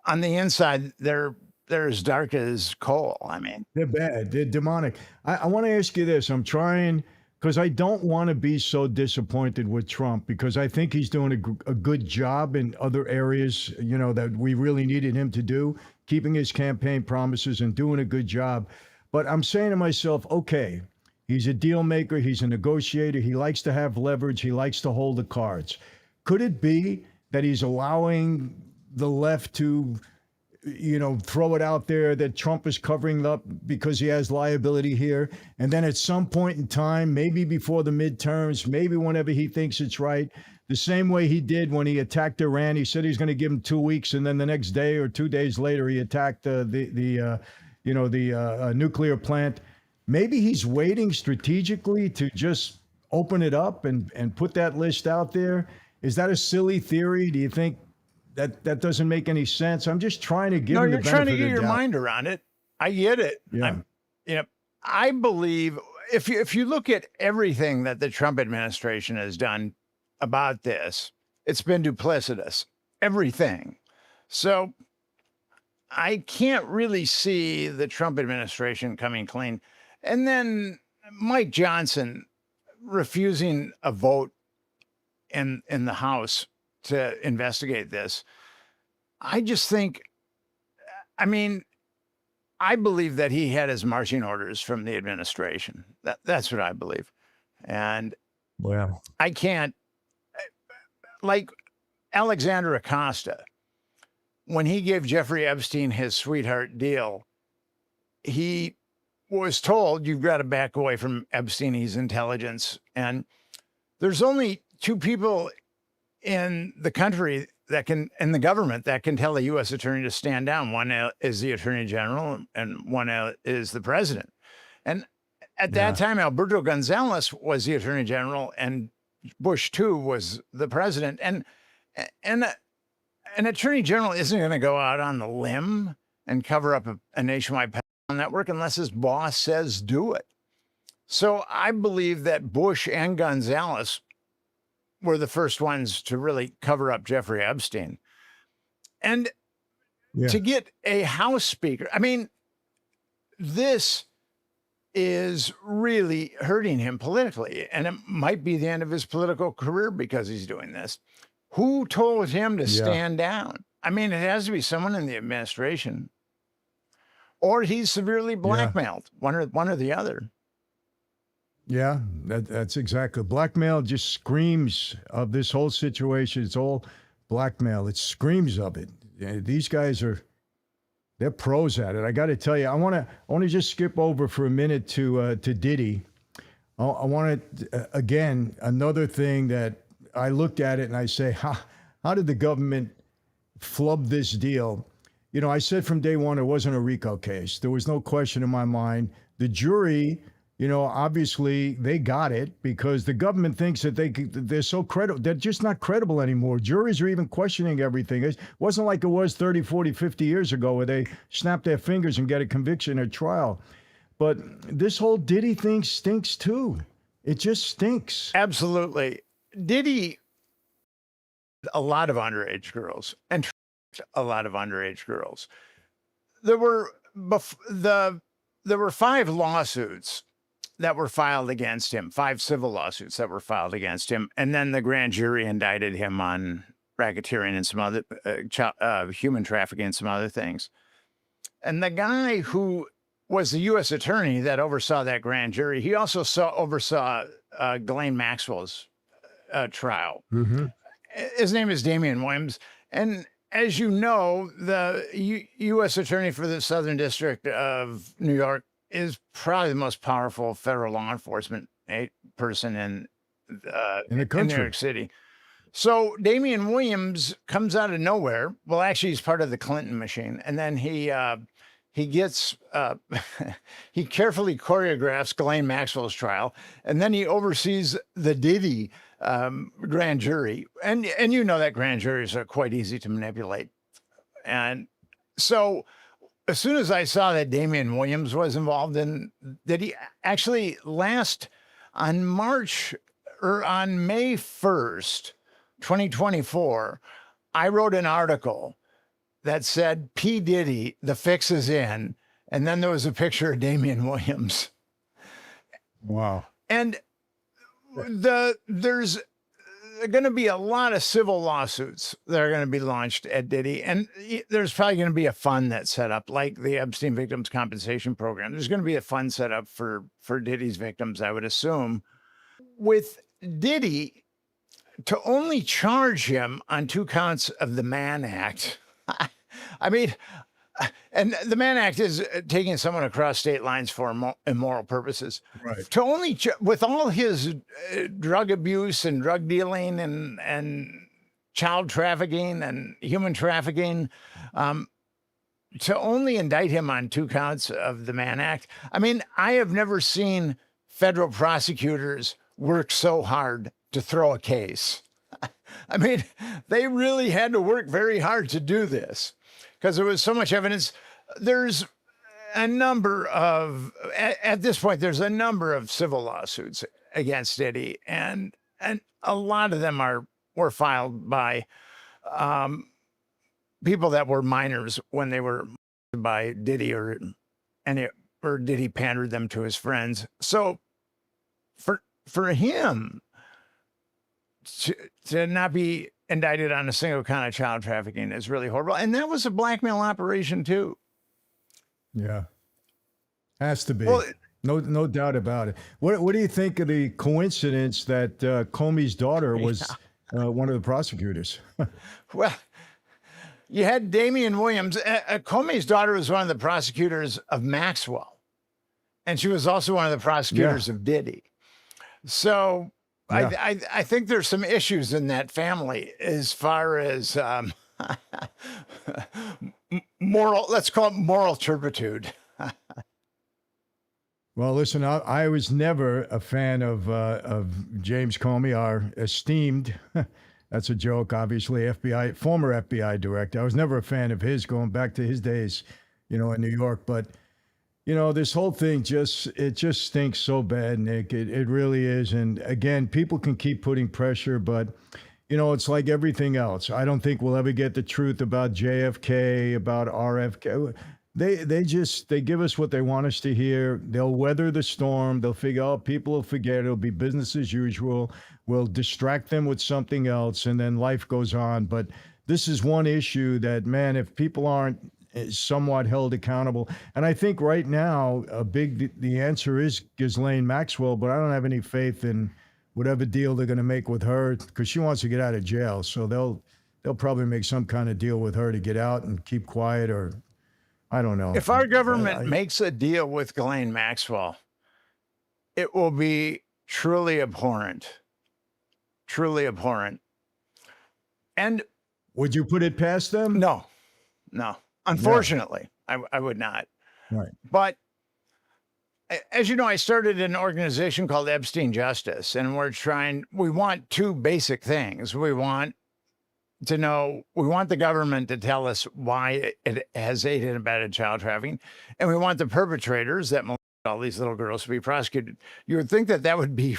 Speaker 3: on the inside, they're as dark as coal. I mean,
Speaker 4: they're bad. They're demonic. I want to ask you this. I'm trying because I don't want to be so disappointed with Trump because I think he's doing a good job in other areas, you know, that we really needed him to do, keeping his campaign promises and doing a good job. But I'm saying to myself, okay, he's a deal maker. He's a negotiator. He likes to have leverage. He likes to hold the cards. Could it be that he's allowing the left to, you know, throw it out there that Trump is covering up because he has liability here? And then at some point in time, maybe before the midterms, maybe whenever he thinks it's right, the same way he did when he attacked Iran, he said he's going to give him 2 weeks. And then the next day or 2 days later, he attacked the nuclear plant. Maybe he's waiting strategically to just open it up and put that list out there. Is that a silly theory? Do you think that doesn't make any sense? I'm just trying to give
Speaker 3: no,
Speaker 4: him the
Speaker 3: you're trying to
Speaker 4: benefit
Speaker 3: get
Speaker 4: of the
Speaker 3: your
Speaker 4: doubt.
Speaker 3: mind around it. I get it.
Speaker 4: Yeah.
Speaker 3: I believe if you look at everything that the Trump administration has done about this, it's been duplicitous. Everything. So I can't really see the Trump administration coming clean. And then Mike Johnson refusing a vote in the House to investigate this. I just think, I mean, I believe that he had his marching orders from the administration. That's what I believe. And
Speaker 4: Well,
Speaker 3: I can't, like Alexander Acosta, when he gave Jeffrey Epstein his sweetheart deal, he was told, you've got to back away from Epstein, he's intelligence. And there's only two people in the country that can, in the government, that can tell a U.S. attorney to stand down. One is the attorney general and one is the president. And at that time, Alberto Gonzales was the attorney general and Bush too was the president. And an attorney general isn't going to go out on the limb and cover up a nationwide pedophile network unless his boss says do it. So I believe that Bush and Gonzales were the first ones to really cover up Jeffrey Epstein. And to get a House Speaker, I mean, this is really hurting him politically, and it might be the end of his political career because he's doing this. Who told him to stand down? I mean, it has to be someone in the administration, or he's severely blackmailed, one or the other.
Speaker 4: Yeah, that's exactly. Blackmail just screams of this whole situation. It's all blackmail. It screams of it. These guys they're pros at it. I got to tell you, I want to just skip over for a minute to Diddy. I want to, again, another thing that I looked at it and I say, how did the government flub this deal? You know, I said from day one, it wasn't a RICO case. There was no question in my mind. The jury, you know, obviously they got it because the government thinks that they're so credible. They're just not credible anymore. Juries are even questioning everything. It wasn't like it was 30, 40, 50 years ago where they snap their fingers and get a conviction or trial. But this whole Diddy thing stinks too. It just stinks.
Speaker 3: Absolutely. Diddy, a lot of underage girls and a lot of underage girls. There were 5 lawsuits that were filed against him, 5 civil lawsuits that were filed against him. And then the grand jury indicted him on racketeering and some other human trafficking and some other things. And the guy who was the U.S. attorney that oversaw that grand jury, he also oversaw Ghislaine Maxwell's trial.
Speaker 4: Mm-hmm.
Speaker 3: His name is Damian Williams. And as you know, the U.S. attorney for the Southern District of New York is probably the most powerful federal law enforcement person in
Speaker 4: the country,
Speaker 3: in New York City. So Damian Williams comes out of nowhere. Well, actually, he's part of the Clinton machine, and then he gets he carefully choreographs Ghislaine Maxwell's trial, and then he oversees the Diddy grand jury, and you know that grand juries are quite easy to manipulate, and so as soon as I saw that Damian Williams was involved in, that he actually on May 1st, 2024, I wrote an article that said, P. Diddy, the fix is in. And then there was a picture of Damian Williams.
Speaker 4: Wow.
Speaker 3: And there's going to be a lot of civil lawsuits that are going to be launched at Diddy. And there's probably going to be a fund that's set up, like the Epstein Victims Compensation Program. There's going to be a fund set up for Diddy's victims, I would assume. With Diddy, to only charge him on 2 counts of the Mann Act, I mean, and the Mann Act is taking someone across state lines for immoral purposes.
Speaker 4: Right.
Speaker 3: To only, with all his drug abuse and drug dealing and child trafficking and human trafficking, to only indict him on 2 counts of the Mann Act. I mean, I have never seen federal prosecutors work so hard to throw a case. I mean, they really had to work very hard to do this, because there was so much evidence. There's a number of, at this point, there's a number of civil lawsuits against Diddy, and a lot of them were filed by people that were minors when they were by Diddy, or Diddy pandered them to his friends. So for him to not be indicted on a single count of child trafficking is really horrible. And that was a blackmail operation too.
Speaker 4: Yeah. Has to be.
Speaker 3: Well,
Speaker 4: no doubt about it. What do you think of the coincidence that Comey's daughter was one of the prosecutors?
Speaker 3: Well, you had Damian Williams. Comey's daughter was one of the prosecutors of Maxwell, and she was also one of the prosecutors of Diddy. So
Speaker 4: Yeah.
Speaker 3: I think there's some issues in that family as far as moral, let's call it moral turpitude.
Speaker 4: Well, listen, I was never a fan of James Comey, our esteemed, that's a joke, obviously, former FBI director. I was never a fan of his, going back to his days, in New York. But, this whole thing it just stinks so bad, Nick. It really is. And again, people can keep putting pressure, but, it's like everything else. I don't think we'll ever get the truth about JFK, about RFK. They give us what they want us to hear. They'll weather the storm. They'll figure out, people will forget. It'll be business as usual. We'll distract them with something else, and then life goes on. But this is one issue that, man, if people aren't somewhat held accountable, and I think right now the answer is Ghislaine Maxwell, but I don't have any faith in whatever deal they're going to make with her, because she wants to get out of jail. So they'll probably make some kind of deal with her to get out and keep quiet, or I don't know.
Speaker 3: If our government makes a deal with Ghislaine Maxwell, it will be truly abhorrent. Truly abhorrent. And
Speaker 4: would you put it past them?
Speaker 3: No. Unfortunately, I would not.
Speaker 4: Right.
Speaker 3: But as you know, I started an organization called Epstein Justice, and we want 2 basic things. We want the government to tell us why it has aided and abetted child trafficking, and we want the perpetrators that molested all these little girls to be prosecuted. You would think that would be,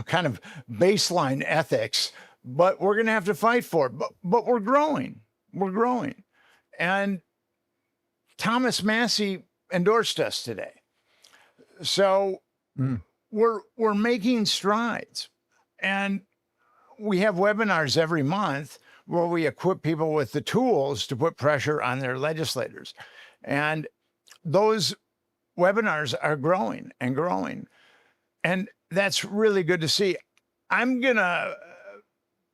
Speaker 3: kind of baseline ethics, but we're going to have to fight for it. But we're growing. We're growing. And Thomas Massey endorsed us today. So we're making strides. And we have webinars every month where we equip people with the tools to put pressure on their legislators. And those webinars are growing and growing. And that's really good to see. I'm going to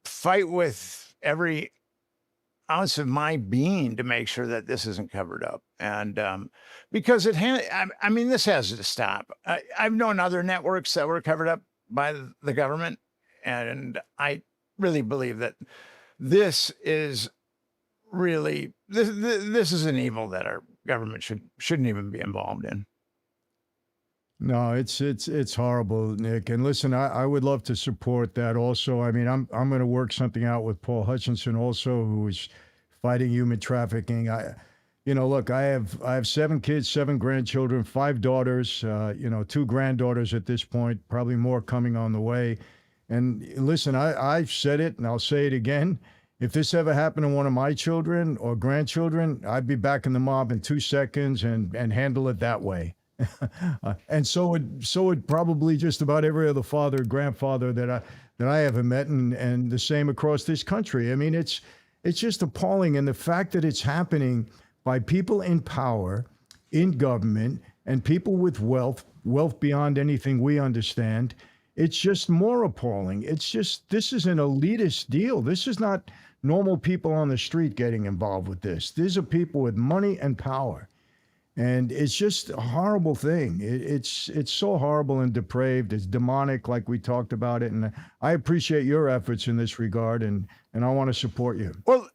Speaker 3: fight with every ounce of my being to make sure that this isn't covered up. And because this has to stop. I've known other networks that were covered up by the government. And I really believe that this is really, this is an evil that our government shouldn't even be involved in.
Speaker 4: No, it's horrible, Nick. And listen, I would love to support that also. I mean, I'm going to work something out with Paul Hutchinson also, who is fighting human trafficking. look, I have 7 kids, 7 grandchildren, 5 daughters, 2 granddaughters at this point, probably more coming on the way. And listen, I've said it and I'll say it again. If this ever happened to one of my children or grandchildren, I'd be back in the mob in 2 seconds and handle it that way. And so would probably just about every other father, grandfather that I ever met, and the same across this country. I mean, it's just appalling. And the fact that it's happening by people in power, in government, and people with wealth beyond anything we understand, it's just more appalling. This is an elitist deal. This is not normal people on the street getting involved with this. These are people with money and power. And it's just a horrible thing. It's so horrible and depraved. It's demonic, like we talked about it. And I appreciate your efforts in this regard, and I want to support you.
Speaker 3: Well,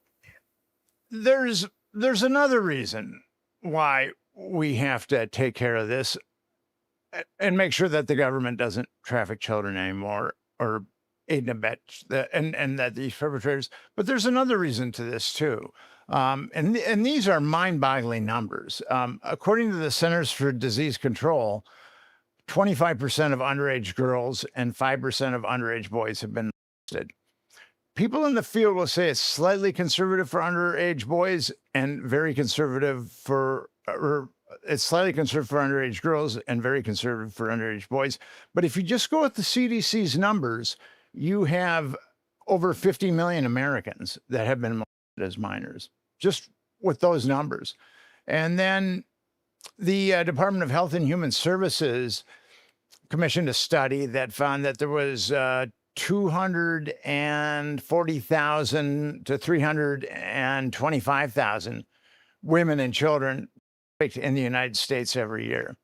Speaker 3: there's another reason why we have to take care of this and make sure that the government doesn't traffic children anymore or aid and abet and that these perpetrators. But there's another reason to this too. And these are mind-boggling numbers. According to the Centers for Disease Control, 25% of underage girls and 5% of underage boys have been molested. People in the field will say it's slightly conservative for underage boys and very conservative or it's slightly conservative for underage girls and very conservative for underage boys. But if you just go with the CDC's numbers, you have over 50 million Americans that have been molested as minors, just with those numbers. And then the Department of Health and Human Services commissioned a study that found that there was 240,000 to 325,000 women and children in the United States every year.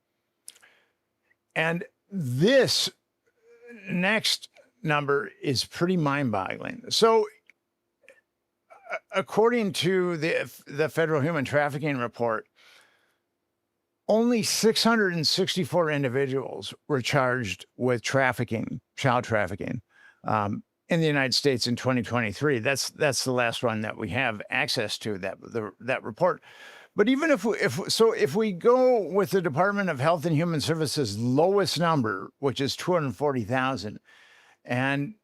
Speaker 3: And this next number is pretty mind-boggling. So according to the Federal Human Trafficking Report, only 664 individuals were charged with trafficking, child trafficking, in the United States in 2023. That's the last one that we have access to, that report. But even if we go with the Department of Health and Human Services lowest number, which is 240,000, and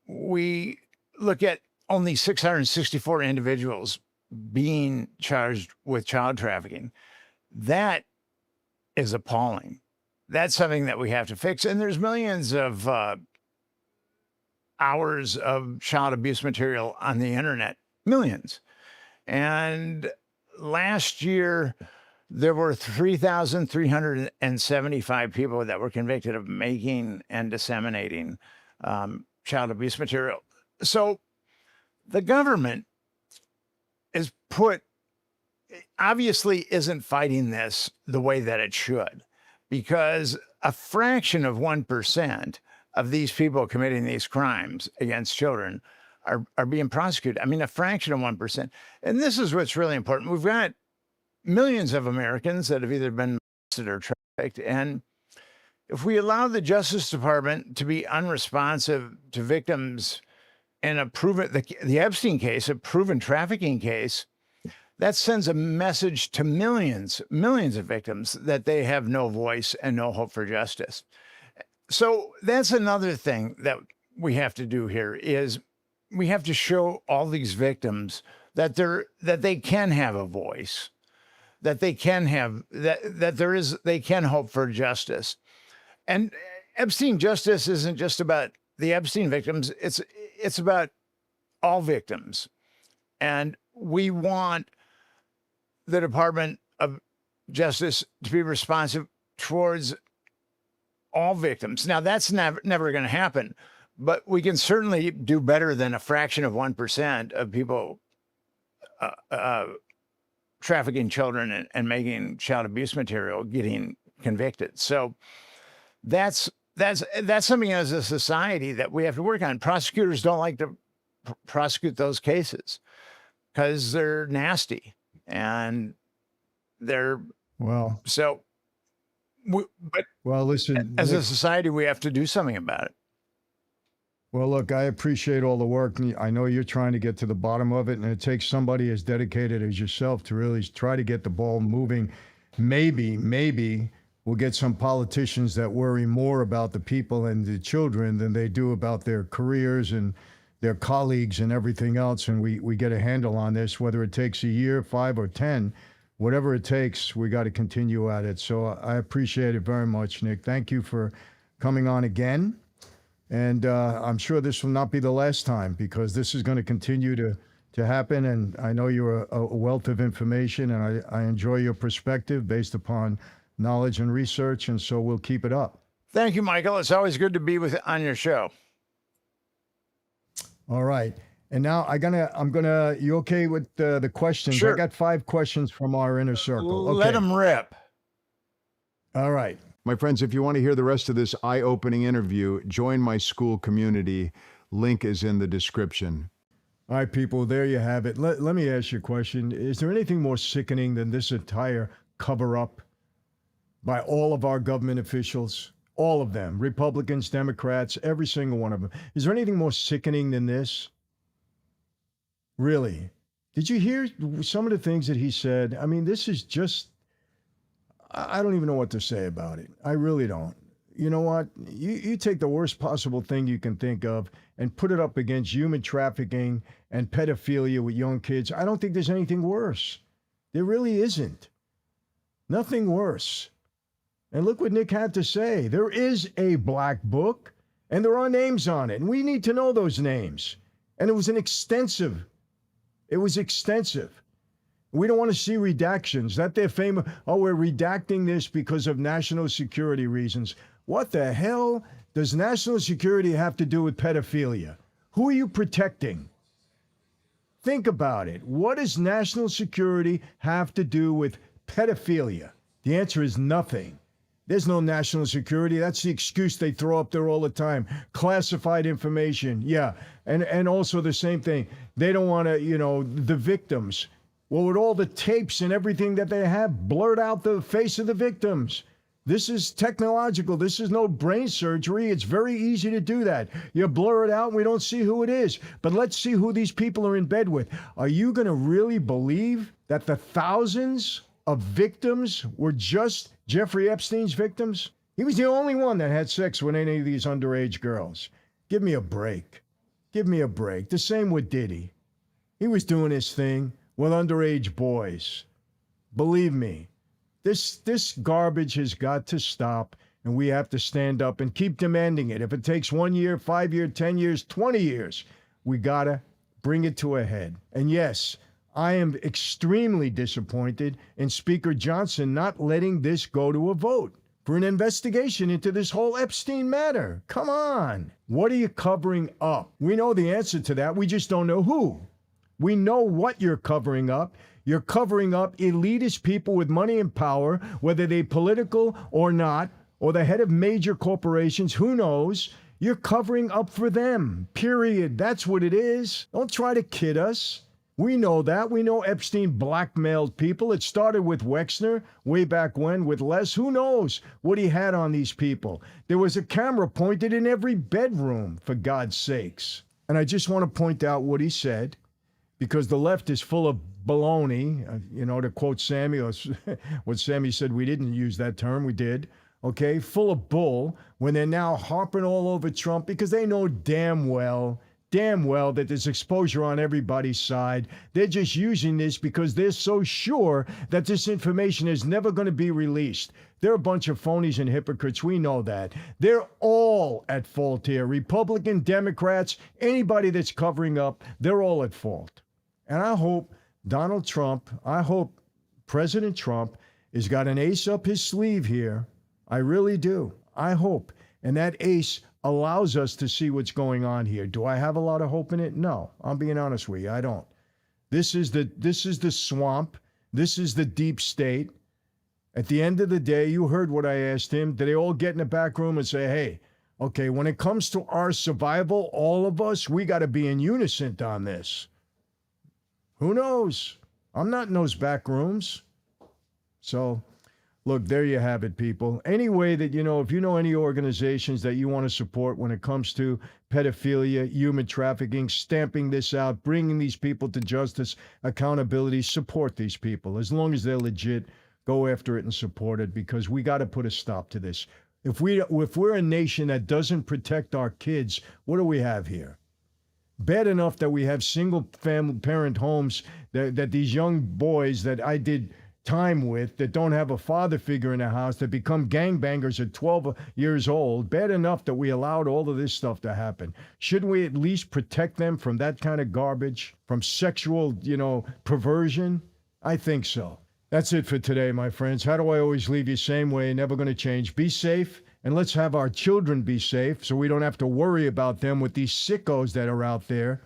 Speaker 3: we look at only 664 individuals being charged with child trafficking, that is appalling. That's something that we have to fix. And there's millions of hours of child abuse material on the internet, millions. And last year, there were 3,375 people that were convicted of making and disseminating child abuse material. So the government obviously isn't fighting this the way that it should, because a fraction of 1% of these people committing these crimes against children are being prosecuted. I mean, a fraction of 1%. And this is what's really important. We've got millions of Americans that have either been molested or trafficked. And if we allow the Justice Department to be unresponsive to victims in the Epstein case, a proven trafficking case, that sends a message to millions of victims that they have no voice and no hope for justice. So that's another thing that we have to do here is we have to show all these victims that they can have a voice, that they can they can hope for justice. And Epstein Justice isn't just about the Epstein victims, it's about all victims. And we want the Department of Justice to be responsive towards all victims. Now, that's never going to happen, but we can certainly do better than a fraction of 1% of people trafficking children and making child abuse material getting convicted. So that's something as a society that we have to work on. Prosecutors don't like to prosecute those cases because they're nasty and they're so.
Speaker 4: Listen,
Speaker 3: as a society, we have to do something about it.
Speaker 4: Well, look, I appreciate all the work. I know you're trying to get to the bottom of it, and it takes somebody as dedicated as yourself to really try to get the ball moving. Maybe we'll get some politicians that worry more about the people and the children than they do about their careers and their colleagues and everything else, and we get a handle on this, whether it takes a year, 5 or 10, whatever it takes, we got to continue at it. So I appreciate it very much, Nick. Thank you for coming on again. And I'm sure this will not be the last time, because this is going to continue to happen. And I know you're a wealth of information, and I enjoy your perspective based upon knowledge and research. And so we'll keep it up.
Speaker 3: Thank you, Michael. It's always good to be on your show.
Speaker 4: All right. And now I'm gonna. You okay with the questions?
Speaker 3: Sure.
Speaker 4: I got 5 questions from our inner circle. Okay.
Speaker 3: Let them rip.
Speaker 4: All right. My friends, if you want to hear the rest of this eye-opening interview, join my school community. Link is in the description. All right, people, there you have it. Let me ask you a question. Is there anything more sickening than this entire cover-up by all of our government officials? All of them, Republicans, Democrats, every single one of them. Is there anything more sickening than this? Really? Did you hear some of the things that he said? I mean, this is just, I don't even know what to say about it. I really don't. You know what? You take the worst possible thing you can think of and put it up against human trafficking and pedophilia with young kids. I don't think there's anything worse. There really isn't. Nothing worse. And look what Nick had to say. There is a black book, and there are names on it, and we need to know those names. And it was extensive. We don't want to see redactions. That they're famous. Oh, we're redacting this because of national security reasons. What the hell does national security have to do with pedophilia? Who are you protecting? Think about it. What does national security have to do with pedophilia? The answer is nothing. There's no national security. That's the excuse they throw up there all the time. Classified information. Yeah. And also the same thing. They don't want to, the victims. Well, with all the tapes and everything that they have, blurred out the face of the victims. This is technological. This is no brain surgery. It's very easy to do that. You blur it out and we don't see who it is. But let's see who these people are in bed with. Are you going to really believe that the thousands of victims were just Jeffrey Epstein's victims? He was the only one that had sex with any of these underage girls. Give me a break. Give me a break. The same with Diddy. He was doing his thing with underage boys. Believe me, this garbage has got to stop, and we have to stand up and keep demanding it. If it takes 1 year, 5 years, 10 years, 20 years, we got to bring it to a head. And yes, I am extremely disappointed in Speaker Johnson not letting this go to a vote for an investigation into this whole Epstein matter. Come on. What are you covering up? We know the answer to that. We just don't know who. We know what you're covering up. You're covering up elitist people with money and power, whether they're political or not, or the head of major corporations, who knows? You're covering up for them, period. That's what it is. Don't try to kid us. We know that. We know Epstein blackmailed people. It started with Wexner way back when with Les. Who knows what he had on these people? There was a camera pointed in every bedroom, for God's sakes. And I just want to point out what he said, because the left is full of baloney, to quote Sammy, or what Sammy said, we didn't use that term, we did, okay, full of bull, when they're now harping all over Trump because they know damn well that there's exposure on everybody's side. They're just using this because they're so sure that this information is never going to be released. They're a bunch of phonies and hypocrites. We know that. They're all at fault here. Republican, Democrats, anybody that's covering up, they're all at fault. And I hope President Trump has got an ace up his sleeve here. I really do. I hope. And that ace allows us to see what's going on here. Do I have a lot of hope in it? No, I'm being honest with you. I don't. This is the swamp. This is the deep state. At the end of the day, you heard what I asked him. Did they all get in the back room and say, hey, okay, when it comes to our survival, all of us, we got to be in unison on this. Who knows? I'm not in those back rooms. So Look, there you have it, people. Any way that, if you know any organizations that you want to support when it comes to pedophilia, human trafficking, stamping this out, bringing these people to justice, accountability, support these people. As long as they're legit, go after it and support it, because we got to put a stop to this. If we're a nation that doesn't protect our kids, what do we have here? Bad enough that we have single family parent homes that these young boys that I did time with that don't have a father figure in the house that become gangbangers at 12 years old. Bad enough that we allowed all of this stuff to happen. Shouldn't we at least protect them from that kind of garbage, from sexual, perversion? I think so. That's it for today, my friends. How do I always leave you same way? Never going to change. Be safe, and let's have our children be safe so we don't have to worry about them with these sickos that are out there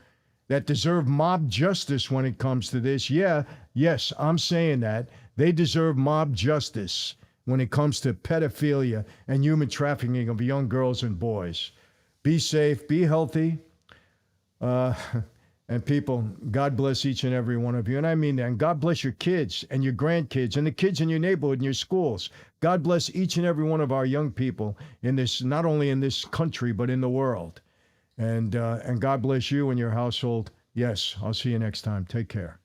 Speaker 4: that deserve mob justice when it comes to this. Yes, I'm saying that. They deserve mob justice when it comes to pedophilia and human trafficking of young girls and boys. Be safe, be healthy. And people, God bless each and every one of you. And I mean that. And God bless your kids and your grandkids and the kids in your neighborhood and your schools. God bless each and every one of our young people in this, not only in this country, but in the world. And God bless you and your household. Yes, I'll see you next time. Take care.